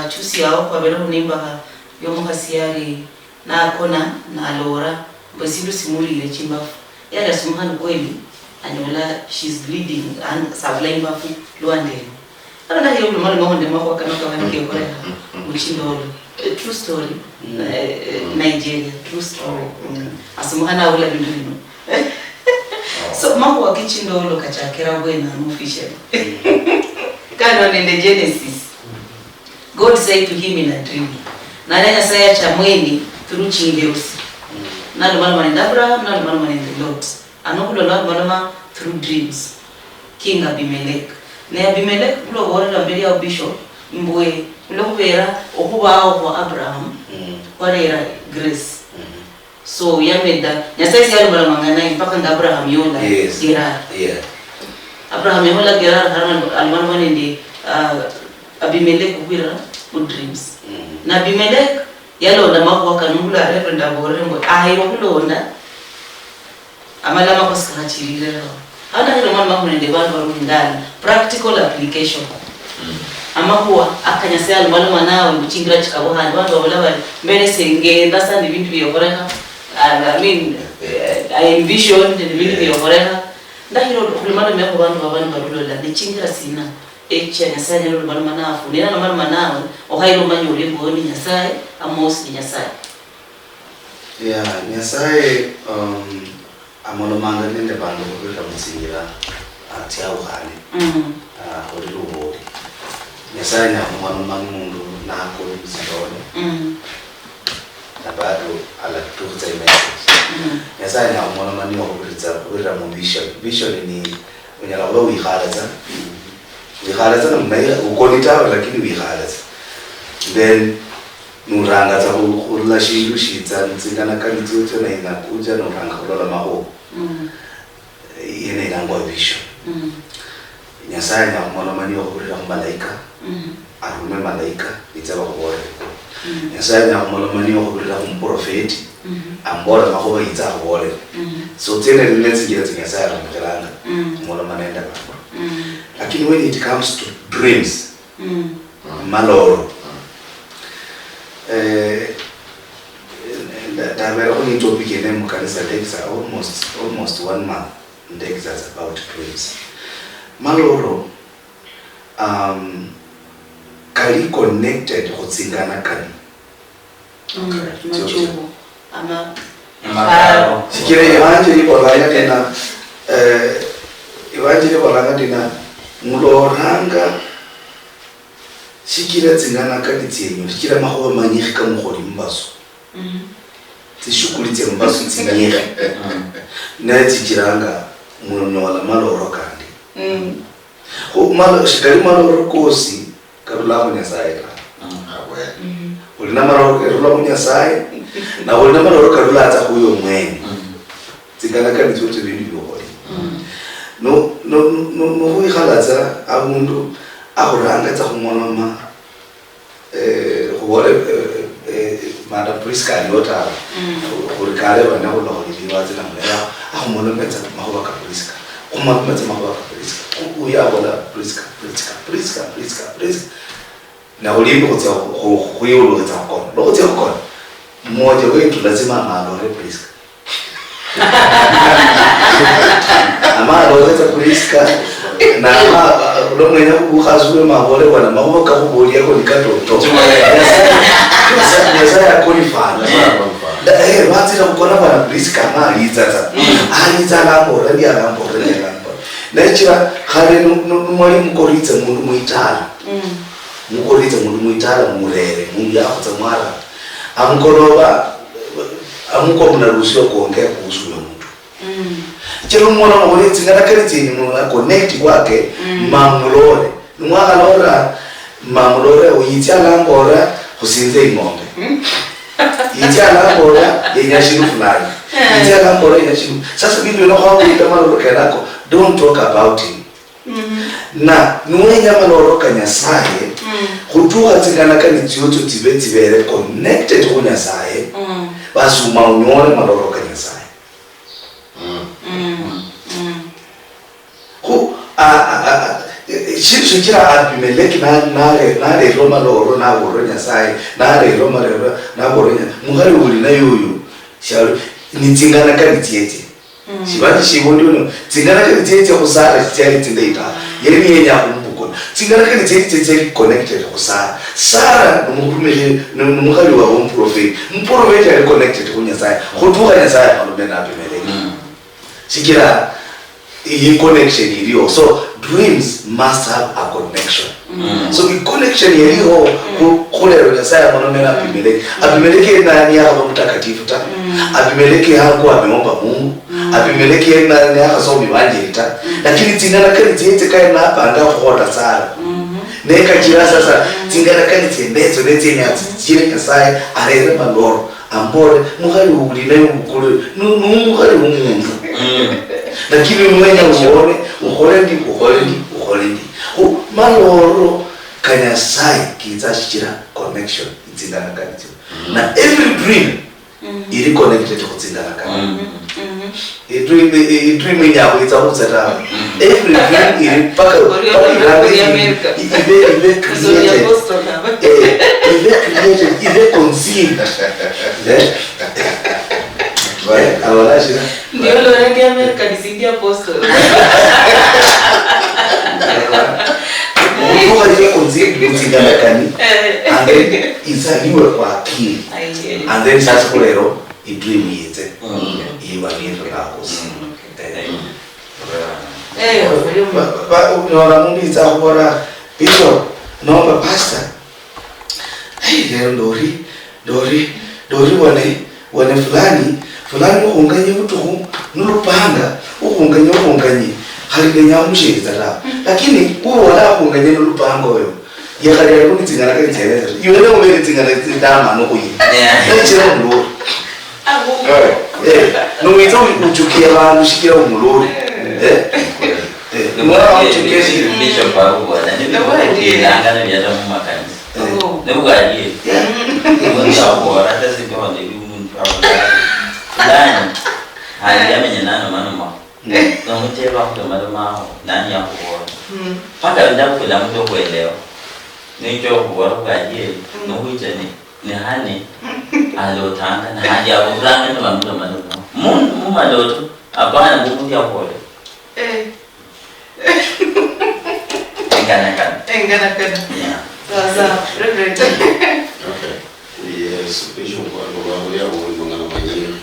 Chusi yao kwa bero nimba yomuhasiari na kona na lora basidu simuli ile chimbafu. Yada sumuhani kweli anyola she's bleeding and supplying bafu luandeni. Ana hiyo mwana mahonde mako kanaka wanike kwa mchindolo. True story. Nigeria true story. Asumuhana wala bindu. So mako wa kichindolo kachakera bwena official. Kana in the Genesis. God said to him in a dream. Na nanya saya cha mweni through chingerusi. Na lumana manenda Abraham, na lumana manenda Lot. Anokulo lumana through dreams. King Abimelech. Ne Abimelech kulo wora na mbele ya bishop mbwe kulo kubera okuba kwa Abraham. Warera grace. So yameda nyasai siya lumana mangana mpaka nga Abraham yola Gerar. Yeah. Abraham yola Gerar alumana manende Abimelech kubira good dreams. Na Abimelech yalo na mako kanungula reverenda borembo ahiro kulonda amala mako skachirire hada hilo mama mako nende bantu barundani practical application amakuwa akanyasya alumalo manawe muchingira chikabo handi bantu babala mbele senge ndasa ni bintu byokoreka I mean I envision the bintu byokoreka ndahiro kulumalo meko bantu babana barulola nichingira sina echa nyasaya nero lumalo manafu nena lumalo manawe okailo manyo ulemboni nyasaya amos ni nyasaya. Yeah, nyasaya amono manga nende bantu kubira mutsingira ati awuhane. Hori lubori. Nyasaya na amono manga mundu na akolo mzindone. Na bado ala tukuza message. Nyasaya na amono manga kubira mu vision ni unyala ulo wihalaza. Wihalaza na mnaira ukonitawa lakini wihalaza. Then nuranga za urula shindu shitsa ntsingana kanitsoto na inakuja nuranga kulola maho. Yene inangwa vision. Nyasaya na mwana mani wakurira malaika. Arume malaika itaba kubore. Nyasaya na mwana mani wakurira profeti. Ambora maho itaba kubore. So tena nilenzi gira nyasaya na mkalanga. Mwana manenda baba. Lakini when it comes to dreams, maloro. That only topic in them kanisa takes almost 1 month takes us about dreams. Maloro kali connected hotsingana kali. Machubu ama sikire evangeli bolanga tena evangeli bolanga tena muloranga sikira tsingana kali tsenyo sikira maho manyika muholi mbaso tishukulitse mbaso tsinyika na tsikiranga munola maloro kandi malo shikali maloro kosi karula kunyasaya ulina maloro karula kunyasaya na ulina maloro karula ata huyo mwenye tsingana kali tsote bintu byoholi no hui halaza abundu ahuranga tsa humona hore Madam Prisca Achuki urikale bana ho lo liwa tsena mlela ahumona metsa mahoba ka Prisca umama metsa mahoba ka Prisca uya bona Prisca na ulimbo kutsa ho yolo tsa kona lo tsa kona mmoja wetu lazima maalo Prisca ama lo tsa Prisca na lo mwena kukhazwe mahole wana mahoba ka kuboli yako nikatoto Yasa ya qualify. What's it gonna be Prisca mali tata. Alitala mbora ndi alambora. Nature hale no mwali mkoritse mundu muitala. mukorita mundu muitala murere mundu yakutsa mwara amkolova amuko mnaruhusiwa kuongea kuhusu huyo mtu. Chero mwana mwana tsingana kaliti ni mwana connect kwake mamulore. Mwaka lora mamulore uyitala ngora kusinze ngombe. Yitala ngora yenyashiru fulani. Yitala ngora yenyashiru. Sasa bibi unakuwa kama loroka nako don't talk about him. Na nuwenya maloroka nyasaye kutuwa tsingana kaliti yoto tibere connected ku nyasaye. Basu maunyole maloroka nyasaye. Shikira Abimeleki nare Roma loro na boronya sai nare Roma na boronya muhari uli na yuyu shauri ni tingana kalitiete shibani shibondi uno tingana kalitiete kusara chali tindaita yemi yenya kumbuko tingana kalitiete chali connected kusara Sara numurumele numuhari wa prophet ali connected kunya sai kutuka nya sai alomena Abimeleki shikira iyi connection iliyo. So dreams must have a connection. So the connection iliyo kule Nyasaye mwanamena Abimeleki. Abimeleki nani yako mtakatifu ta? Abimeleki hakuwa ameomba Mungu. Abimeleki nani yako somi banjita. Lakini tingana kalitiete kai na panga kuota Sara. Neka kila sasa tingana kalitiendezo netinya chile Nyasaye arere maloro. Ambore muhali ulinayo ukule muhali umundu. Lakini umenya uholendi maloro kanyasai kizashira connection itindana kanito na every dream iri connected to itindana kanito dream yako itakutsata every dream iri paka ibe conceived ahora sí. Ndio leo ndio Amerika disaidia apostol. Mungu ndiye konzidi mtingana kani. And then izaliwe kwa akili. And then sasa kulero idream yete. Iwa niendo kako. Unaona Mungu itakubora Bishop naomba pastor. Leo Dori wane fulani ukunganye utuhu nulupanga ukunganye haligenya umushiriza la lakini uwo wala ukunganye nulupanga wewe yakali yako nitsingana kanitseleza yule umele tsingana tsindama nokuyi nechero mlo nomito uchukia abantu shikira umulori mwa uchukia Bishop Baruwa ni ngana yata mumakanisa nebugaliye ngona hata sikuwa ndio Nani? Hali yamenye nano manuma. Na mtelo wako maluma nani ya kuona. Paka ndio kula mtu kuelewa. Nicho kuona kwa ajili no huite ni hani alotanga na haja ya uranga na mambo manuma. Mungu maloto hapana Mungu ya kuona. Engana kana. Sasa reverend. Okay. Yes, Bishop Baruwa ya mwana mwenyewe.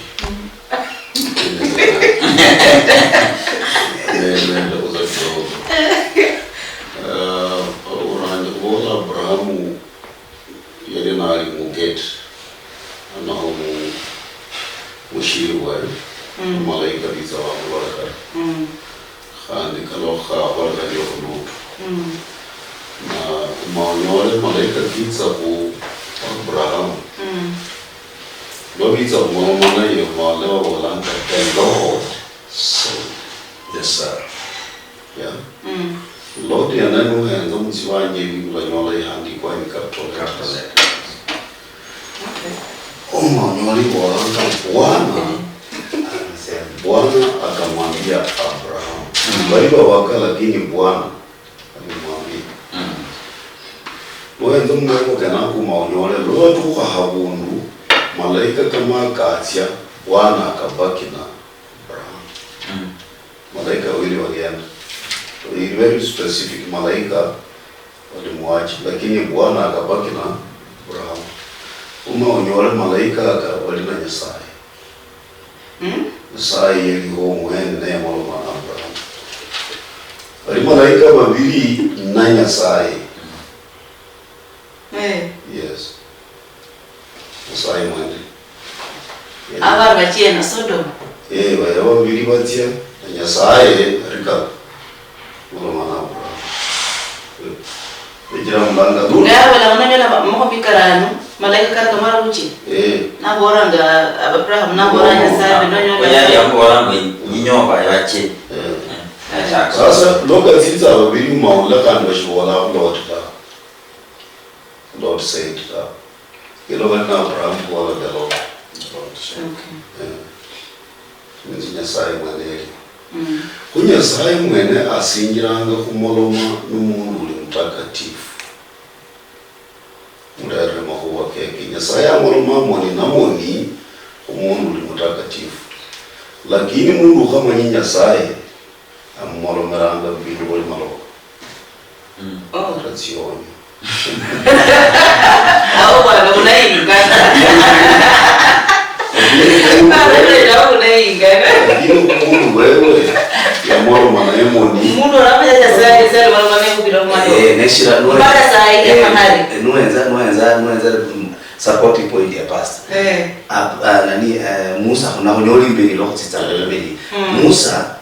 Abrahamu yale nari muget ana mushiri wayo malaika biza wa baraka khandi kalokha baraka yokuno na maonyole malaika biza ku Abrahamu Lobiza mwana ye mwana wala the Lord so yes sir yeah Lord ya nanu hanzo msiwanje bibula nyola handi kwa nikatoka nyoli wala Bwana akamwambia Abraham baiba waka lakini Bwana alimwambia wenzo mwengo kana kumaonyole lo tuka habundu malaika kama katia Bwana akabaki na Abraham malaika wili walienda very specific malaika walimwacha lakini Bwana akabaki na Abraham umeonyole malaika akabaki na Nyasaye Nyasaye yeliho mwene na yamalo na Abraham bali malaika babili na Nyasaye bachena Sodom. Baya babiri batya Nyasaye rika mulomana Abraham. Ejira mulanga du. Ngawe la unanyala mko bikarano malaika karaka mara uchi. Na boranga Abraham na boranga Nyasaye ndonyola. Yari amboranga nyinyoba yache. Sasa loka tsitsa babiri maula kan bashola Lord said that. Abraham wala the Lord. Nyasaye mwene. Kunyasaye mwene asingiranga kumoloma n'umuntu uri mtakatifu. Murare mahuwa keke. Nyasaye amoloma moni na moni umuntu uri mtakatifu. Lakini mundu kama Nyasaye amolomeranga bintu boli maloko. Razioni. Au bwana unaingana. Mundu wewe ya moro mana emoni. Mundu rapaja Nyasaye sasa mara mane kubira mane. Neshira no. Bada saa ile manari. Nuenza support point ya pastor. Nani Musa kuna kunyoli mbili loko tsitsa mbili. Musa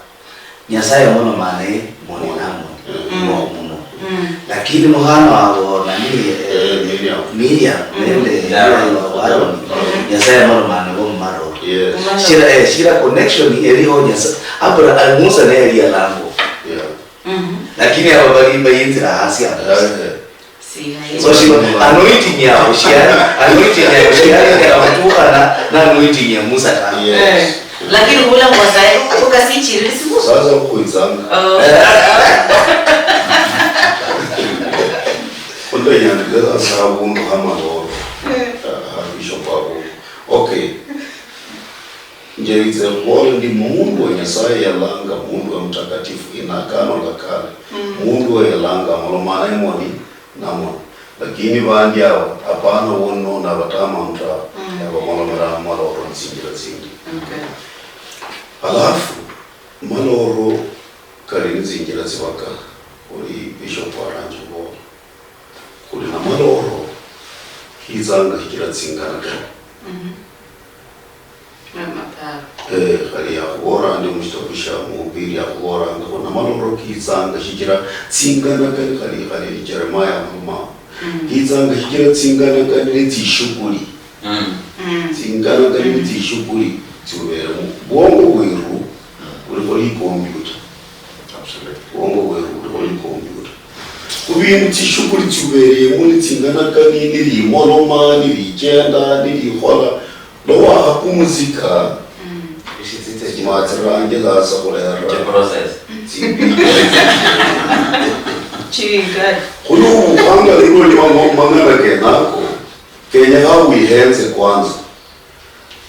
Nyasaye mwana mane moni namo. Lakini muhana wao nani Miriam nende wao Nyasaye mwana mane wo maro. Shira connection iliho Nyasaye abra Musa na elia lango. Lakini ababali bayinzi rahasi so she anointing ya na anointing ya Musa ta. Lakini kula mwasaye ukasichiri siku sasa kuizanga Kundo yandiza sababu kama loro bishop wako okay nje wale ndi mundu wa Nyasaye yalanga mundu wa mtakatifu inakano la kale mundu wa yalanga molomana imoni namo lakini bandi hao hapana wono na batama mta ya molomera maloro nsingira zindi alafu maloro kali nsingira zibaka uri bishop waranje ngo kuli na maloro hizanga hikira tsingana kali ya kuora ndi mustobisha mubiri ya kuora ngona maloro hizanga hikira tsingana kali Jeremiah mama hizanga hikira tsingana kali tishukuri tsingana kali tishukuri tubera bongo weru uri kuri computer absolutely bongo weru uri kuri computer kubintu tishukuri tubere muri tsingana kali niri moloma niri genda niri hola lowa hakumuzika Matrange la sabolera process. Chinga. Kuno anga lilo mangana kenako. Kenya hawi henze kwanza.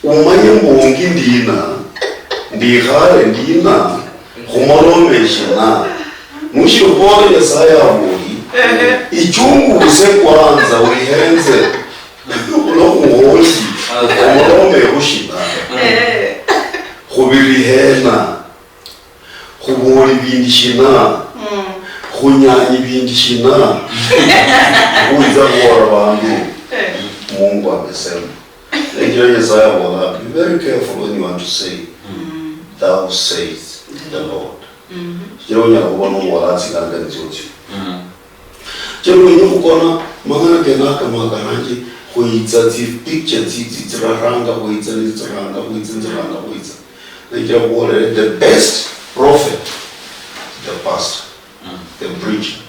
Umanye mbongi ndina. Kumalomeshana. Mushibone Yesaya amuri. Ichungu use kwanza uhenze. Unokuhoji. Kumalome ushina. Khubiri hena khubori bindishina khunyanye bindishina kuiza bora bandu Mungu amesema ndio Yesaya wala be very careful when you want to say thou says the Lord ndio nyakubona wala tsikanga nzotsi ndio nyakubona magana kenaka magaranje kuiza picture tsiraranga kuiza the best prophet, the pastor, the preacher,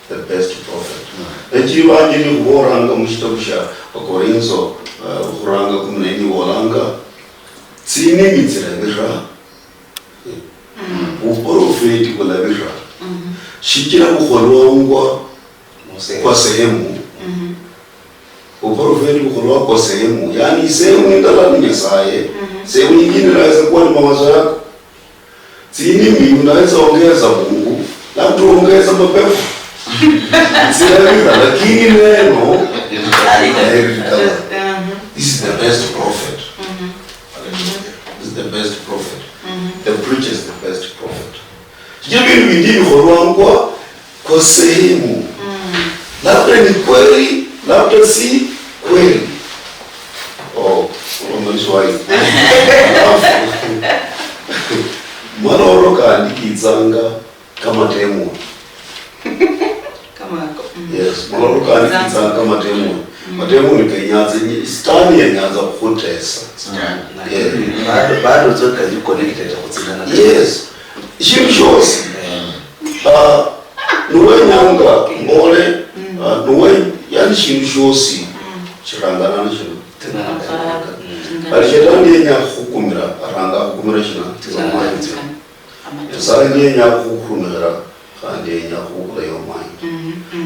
the best prophet. Ejiba jini kuboranga mshitobisha Korinzo kuranga kumneni wolanga tsini mitsirabira uprofeti kulabira shikira kukholwa kwa sehemu uprofeti kukholwa kwa sehemu yani sehemu ndala Nyasaye sehemu nyingine inaweza kuwa ni mawazo yako. Tsini mimi unaweza ongeza Mungu, labda ongeza mapepo. Sio lakini neno this is the best prophet. This is the best prophet. The preacher is the best prophet. Jibu ndini khorwangwa kwa sehemu. Labda ni kweli, labda si kweli. Oh, Swahili. itsanga kama temu. Kama Yes, maloro kani itsanga kama temu. Matemu ni kenyaza ni stani ya nyanza kutesa. Yeah. Bado zote zi connected kutsingana. Yes. Shows. Nuwe nyanga mbole nuwe yani shows chirangana na chino. Alishetani yenya hukumira aranga hukumira china. Sasa yenya hukumira kandi yenya hukula yomai.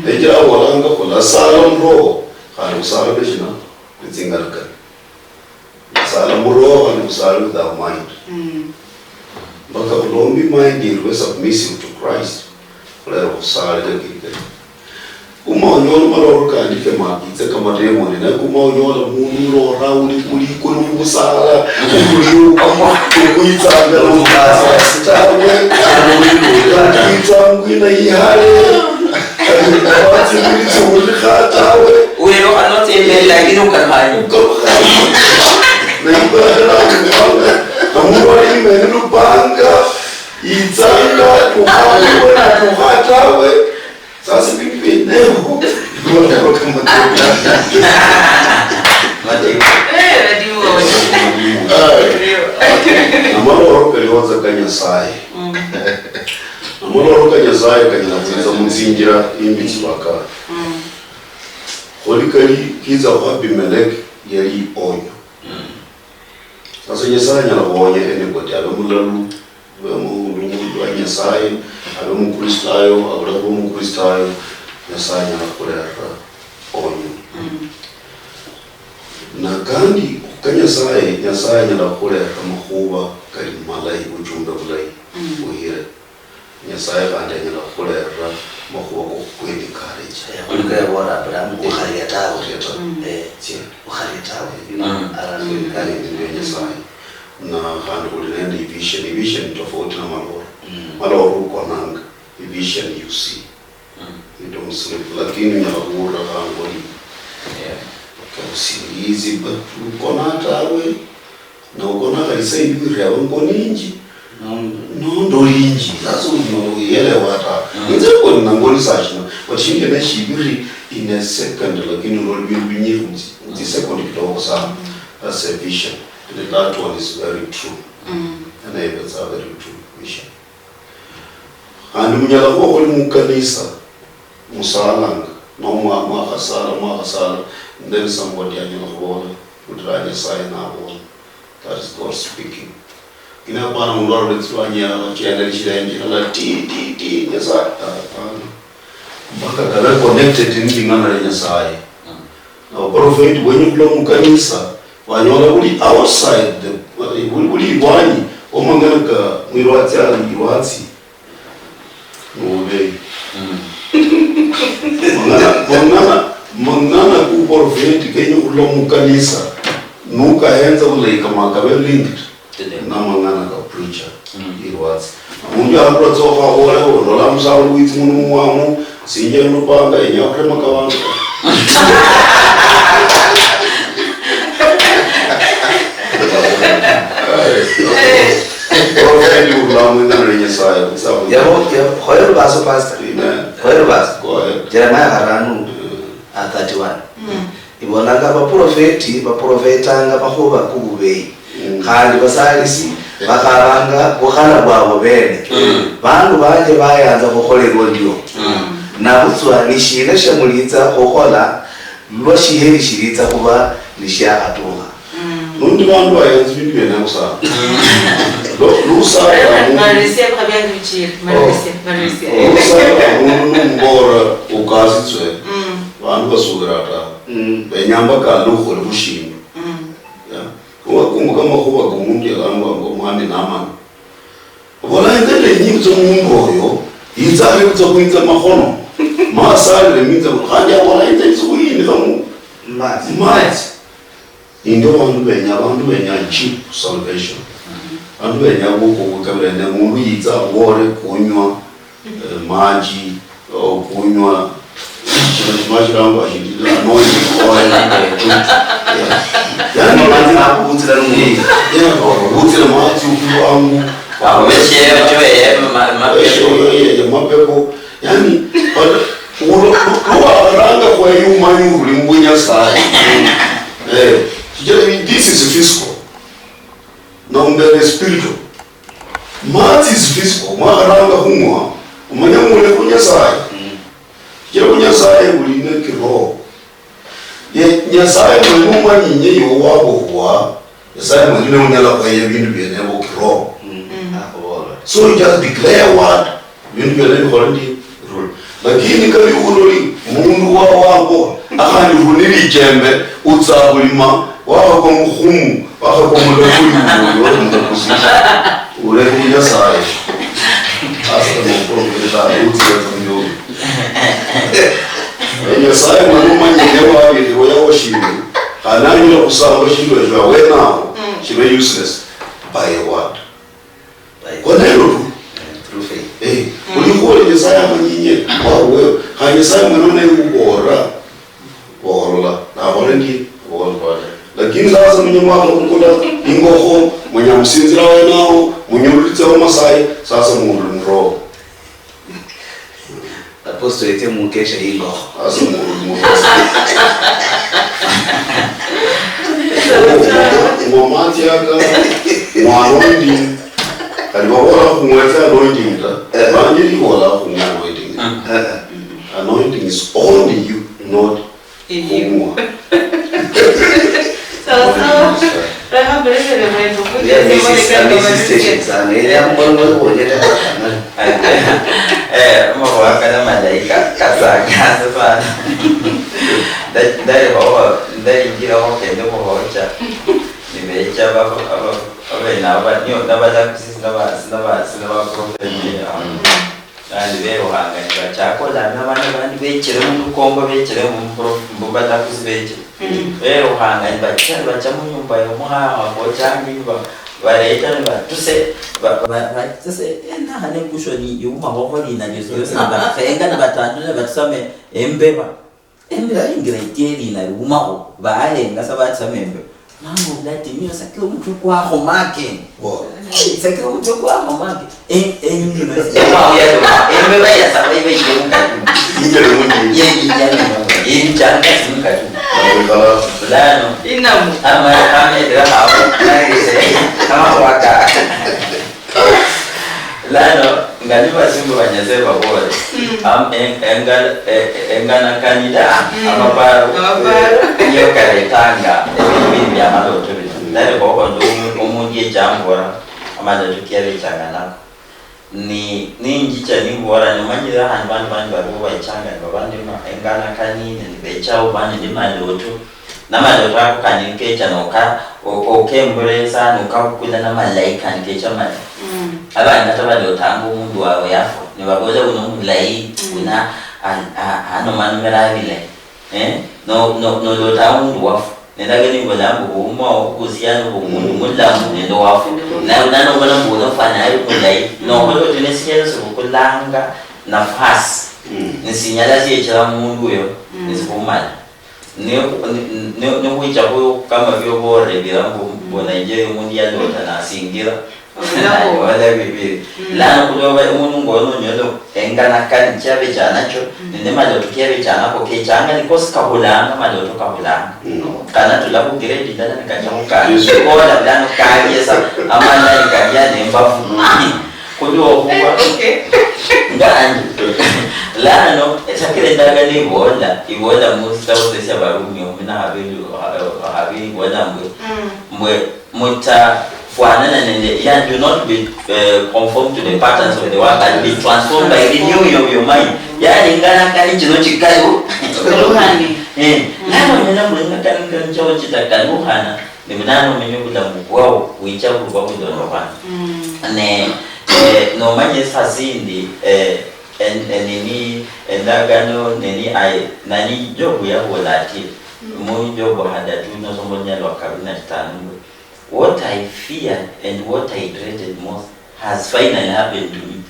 Ejira walanga kula sala mro kandi usala bechina litsingarika. Sala mro kandi usala without mind. Baka ulombi mind is submissive to Christ. Lero usala kike. Kuma onyola maloro kandi ke mabitse kama demoni na kuma onyola munuro rauli kuli kusala kuli kama kuitsanga lokasa sitawe kuitsanga ina ihale bati kuitsanga khatawe Uyo anote lakini ukakhanya. Amuri menupanga itsanga tuhatawe sasa bibi neho ngoba kama amaro kalioza kanya sai amaro kanya sai kanya nakuza munzingira imbitsi baka holikali kiza wapi melek yari onyo sasa nyesanya na wonya ene bodi abamulalu wa Nyasaye abe mukristayo abulabu mukristayo Nyasaye nakolera onyo na kandi Nyasaye nakolera mahuba kali malai ujumbe bulai uhire Nyasaye kandi nakolera mahuba ko kweli courage Kulika ya bora Abraham ukharia tawo ukharia tawo ara kali ndio Nyasaye na kandi ulenda vision tofauti na maloro kwa nanga vision you see you don't sleep lakini nyabura hangoni usingizi but ukona tawe na ukona kalisa ibi ya ngoninji ndo linji that's what you elewa ta nze ko nangoni sashina but shinge na shibiri in a second lakini ndo binyi the second kidogo sana that's a vision and that one is very true and it's a very true vision and munyala ko oli mukanisa musalanga no mwakasala then somebody anyala ko udranya sai na wona that is God speaking ina bana muloro letswanya chenda lishirenje la ti nyasa baka kala connected ni ngana le nyasai na prophet wenye kulo mukanisa wanyola uli outside uli wani omangana ka mwirwatsi aliwatsi Nove. Mangana ku prophet kenye ulo mukanisa nuka henza ulaika makabe linked na mangana ka preacher it was mungu akro tsoka ora ndola msawu witsi munu wamu sinje nupanga enyakre makawanga Prophet ulamu ngana Nyasaye kusabu yabo khoyero baso pastor khoyero baso Jeremiah haranu 31 ibonanga baprofetanga bahoba kububei kandi basalisi bakaranga bukhala bwabo bene bantu banje bayanza gukholerwa ndio na butswanishile shemulitsa gukhola lwa shiheri shilitsa kuba lisha atuha nundi bantu bayanza ibintu bene kusaba Marisia kabyangu bichiri Marisia mbora ukazitswe vanhu vasukira ta benyamba kaluho lebushini wakumbuka makuba gomuntu yakanwa ngomhandi namani bona indele nyimzo mungoyo izale kutsokuitsa mahono masale leminza khanja bona indele tsukuyini kamu mazi indo vanhu benya cheap salvation vanhu benya kuko kabelene munhu yitsa wore kunywa maji kunywa mashiramba shindira noise oil yani maji na kutsira mungu ya kutsira maji wangu mapepo yani uwaranga kwa yumanyu ulimbunya sai this is physical number spiritual math is physical mwaranga humwa umanya mule kunya sai kunya sai uline kiro ye nyasaye mwe nyinyi yo wabo kwa nyasaye mwe unyala kwa bintu byene bo kiro so you just declare what bintu byene already rule lakini kama yulori mundu wa wabo akandi runiri jembe utsabulima waba kwa mkhumu waba kwa mulokuli yo mutakusisha ule kunya sai asa mkuru kwa utsi nyasaye mwanuma nyine wabiri oyawoshimwe kananyira kusanga shilo jwa wenao shibe useless by a word konelo through faith ulikuwa nyasaye manyinye wawe kanyasaye mwanone ubora wala na walendi wala lakini sasa mnyama kukoda ingoho mwenye msinzira wenao mwenye ulitsa wa masai sasa mundu mro Apostle ete mukesha ingo asa mundu mwamati yaka mwanoindi kalibabora kumweta anointing ta banjiri wala kumanointing anointing is only you not you sawa raha mbele mwetu mawaka malaika kasaka sana dari bawa dari jira wakende kuhocha nimecha baba na banyo na baza sina profeti kandi bero hanga chako la na bana bandi bechere mu kombo bechere mu prof mbata kusibeche bero hanga bacha mu nyumba yo muha wakocha ngiba bareta batuse batuse ena hane kushoni yuma hokoli na Yesu na batenga na batandule batsame embeba ingrekeli na rumaho bahenga sabatsame embe mambo blati mio sakio mtu kwa homake sakio mtu kwa homake ngino embeba ya sabai beke ingere mundi injanga simukatu lano inamu ama edra hapo kama waka lano ngaliba simbo banyazeba bole engana kanida amaparo iyo karetanga ebintu bya maloto ndale boko ndo omungi ejambora amada tukiere changana ni ngicha ni bora nyamanyira hanbani babo bayicanga babandi ma engana kanine bechawo bani ndi maloto na maloto akanike chanoka okembreza nokakula na malaika nikecha mali abana tabalo tangu mundu wawe yafo ni bagoza uno mulai una ano manumera vile no lo tangu wafu nenda gani ngolambo umo kusiano mundu mulamu nendo wafu na no bana mbono fana ayo mulai no bolo tunesikia so kulanga nafasi nisinyala siechera mundu yo nisipomala ne kuicha huyo kama vyo bore bilambo bona nje mundi ya lota na singira wala bibi la kudoba umuntu ngono nyodo engana kan chabe chanacho nende maloto kiabe chanako ke changa ni koska hulanga maloto ka hulanga kana tulabu grade dala nikachamuka kola blano kaje sa amana ikaja nembafu kudo huwa ngani la no esakile ndaga ni ibola musta wose barumi omina habi wala mwe muta fuanana nende ya do not be conform to the patterns of the world but be transformed by the renewing of your mind ya lingana kali chino chikayo ruhani nano nena mwenga kan chawo chitaka ruhana ni mnano menyo kudamu wao uicha kwa kudono bana ne no manye sazindi nini endagano nini ai nani jobu ya volati mo jobu hada tu no sombonya lo kabina tanu. What I feared and what I dreaded most has finally happened to me.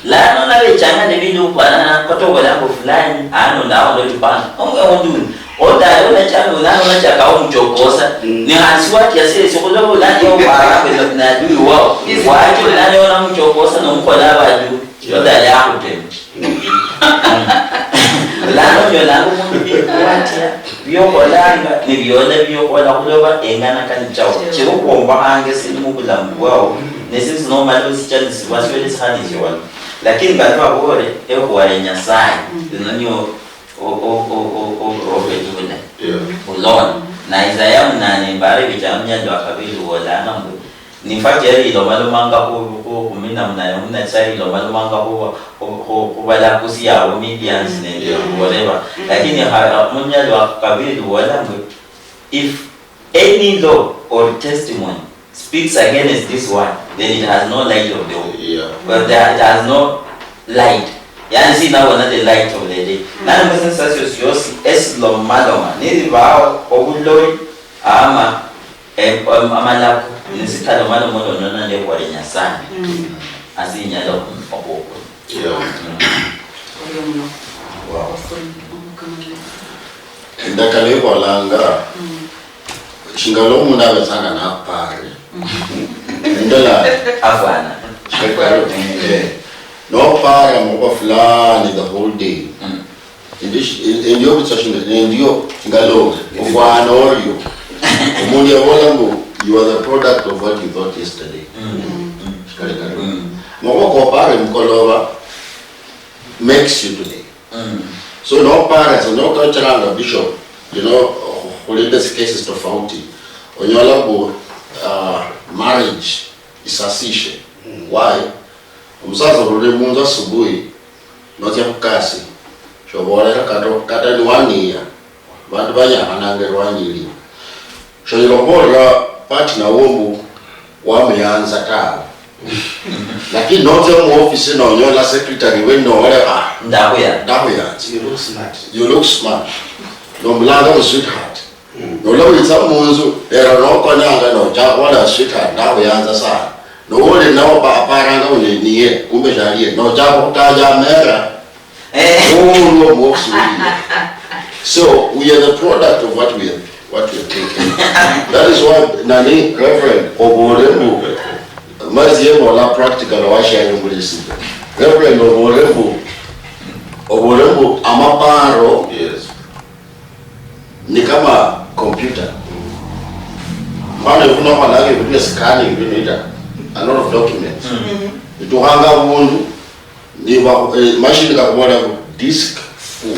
La no na wechanga ne bindu pana kutoka lango fulani ano na ndo tupana onge ondu Oda unachana unachaka au mchokosa ni hasiwati asile sokola ulani au para na dui wao wacho ulani ona mchokosa na mkola baju oda yako tena lano yolango mundi watia byokolanga ni byole byokola kuloba engana kan chao chiro komba ange silimu kulambu wao nesisi no malo sichani siwaswele sahani jiwala lakini bantu abore eko warenya sai nonyo ofejuna ulon na Isaiah nani bare bijamnya ndo akabilu wala nambu ni fakiri lo malo manga ko kumina mna tsari lo malo manga ko bala kusia o medians ne whatever lakini munya lo akabilu wala mbu if any law or testimony speaks against this one then it has no light of the world but it has no light. Yani si na wana the light of the day. Na mesen sasios es lo maloma. Ni bao obuloi ama amalako. Ni sitalo maloma lo nona le kwa nyasani. Asinya lo opoko. Wow. Ndakale kwa langa. Shingalo muna bezanga na pare. Ndala afana. Shekaro. No para mo fulani the whole day. Ndio mtsashinda ndio ngalo ufana orio. Umundi awolango you are the product of what you thought yesterday. Shikari karo. Mo ko para mkolova makes you today. So no para so no cultural bishop you know this case is tofauti. Onyola bo marriage isasishe. Why? Umsaza rule munza subuhi notia mkasi shobora kata ni 1 year bantu banya anangerwa nyili shoyirobora party na wombu wameanza tawo lakini note mu office no nyola secretary we no wala ndabuya You look smart. no mlanga mu sweetheart no lo itsa munzu era no konanga no ja wala sweetheart ndabuyanza sana no wole nawo paranga uneniye kumbe jaliye no japo taja mera no moxu. So we are the product of what we are taking. That is why nani reverend oboremu maziyemo la practical washa yungulisi reverend oboremu amaparo ni kama computer maana kuna malage vile scanning vile a lot of documents. Ituhanga mundu ni machine ka kubola disk full.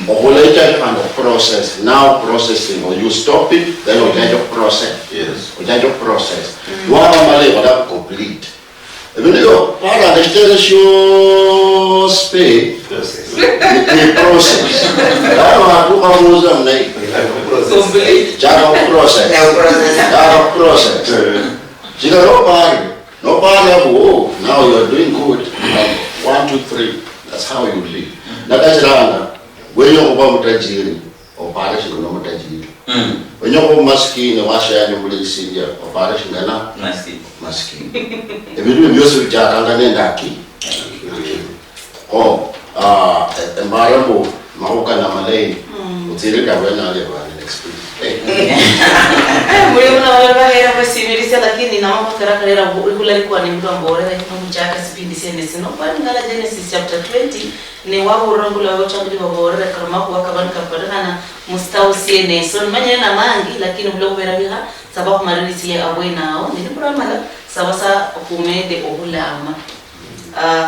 Oboleka kind of process now processing or you stop it then you change process. You change process. You have male wala complete. Even yo para the show speed the process. Dawa hatu kamuza mnai. Complete. Process. No para. Oh, now you are doing good. 1, 2, 3. That's how you live. Nakachirana. When you go mutajiri, or parish no mutajiri. When you go maskini, washa yani mulisidia, or parish ngana maskini. If you do music jatanga nendaki. Oh, embaramo mahuka na malay. Utirika wena aliyevani experience. Muli unaweza hera basimirisa lakini na mambo karakarera kula alikuwa ni mtu ambore na mchaka sipindi senesi no kwa ngala Genesis chapter 20 ni wao rangula wao chambili babore kama kwa kabani kapadana mustau senesi so manya na mangi lakini mlo vera biha sababu marisi ya abwe nao ni brama sawa sa kumede ohulama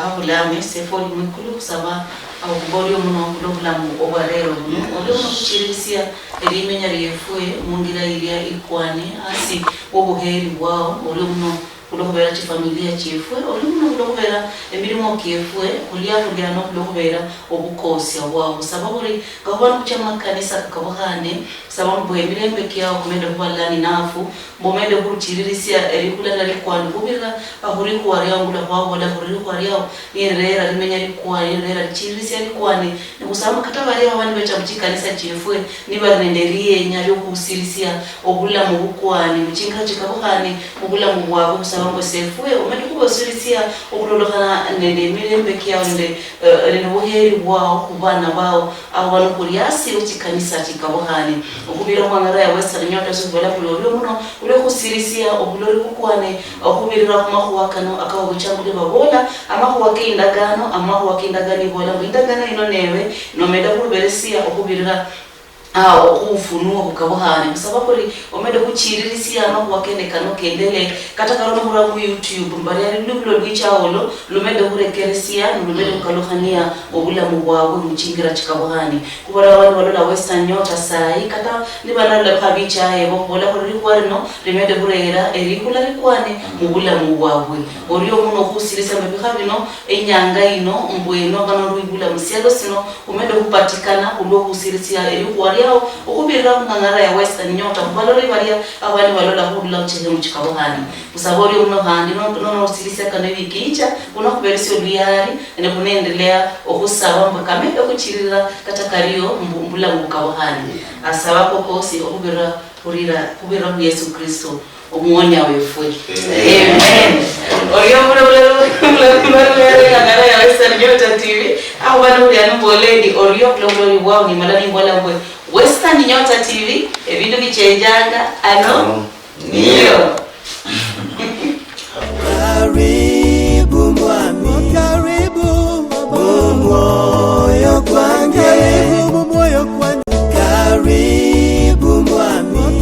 habulame sefoli mkulu sawa au kuborio muno kulobulamu obwarero muno olio kuchirisia elimenya lyefwe mungira ilia ikwane asi obuheri bwao olio muno kulobera chifamilia chefwe olio muno kulobera emilimo kefwe kulia no kulobera obukosi bwao sababu ri gabana kuchama kanisa kakabahane sababu bwemile mbekiyao kumenda kubalani nafu bomende kuchirisia elikula likwani bubira ahuri kuwariangula bwao wala huri kuwariao yerera limenya likwane yerera chirisia likwani nikusama katabari abandi becha muchikanisa chefwe nibarenderie nyayo kusirisia obula mu bukwani muchinga chikabuhane obula mu bwabo sababu sefwe umende kubosirisia okulolokana nende mirembe kyao nende buheri bwao kubana bao abana kuliasi uchikanisa chikabohani okubira mwangara ya Western Nyota sobola kulolyo muno ule kusirisia obulori kukwane okubirira kumahuwakano akawo buchambule babola amahuwa kindagano amahuwa kindagani bola indagano ino newe no meda kuberesia okubirira okufunua bukabohane musababu omede kuchiririsia amahuwa kende kano kendele kata karona mura mu YouTube mbali ali lubulo lwichaolo lumede kurekeresia lumede kukalohania obulamu bwawe muchingira chikabohani kubara abantu balola Western Nyota sai kata nibalala kabicha ebo bola ko rikwarino limede kurera erikula rikwane mu bulamu bwawe oriyo muno kusirisa mebikabino enyanga ino mbweno kana ruibula musialo sino umede kupatikana kulo kusirisia erikwari ukubirira kungangara ya Western Nyota kubalori baria abali balola hudula ucheze muchikabohani usabori uno handi no silisa kana bikicha uno kuberesio luyari ene kunendelea okusaba mbakame okuchirira katakariyo mbula mukabohani asaba kokosi okubirira kubirira mu Yesu Kristo omuonya wefwe amen oyo ngara ya Western Nyota TV abana uli anumboledi orio kulongoli wao ni malani mbola mbwe Western Nyota TV ebintu bichenjanga ano niyo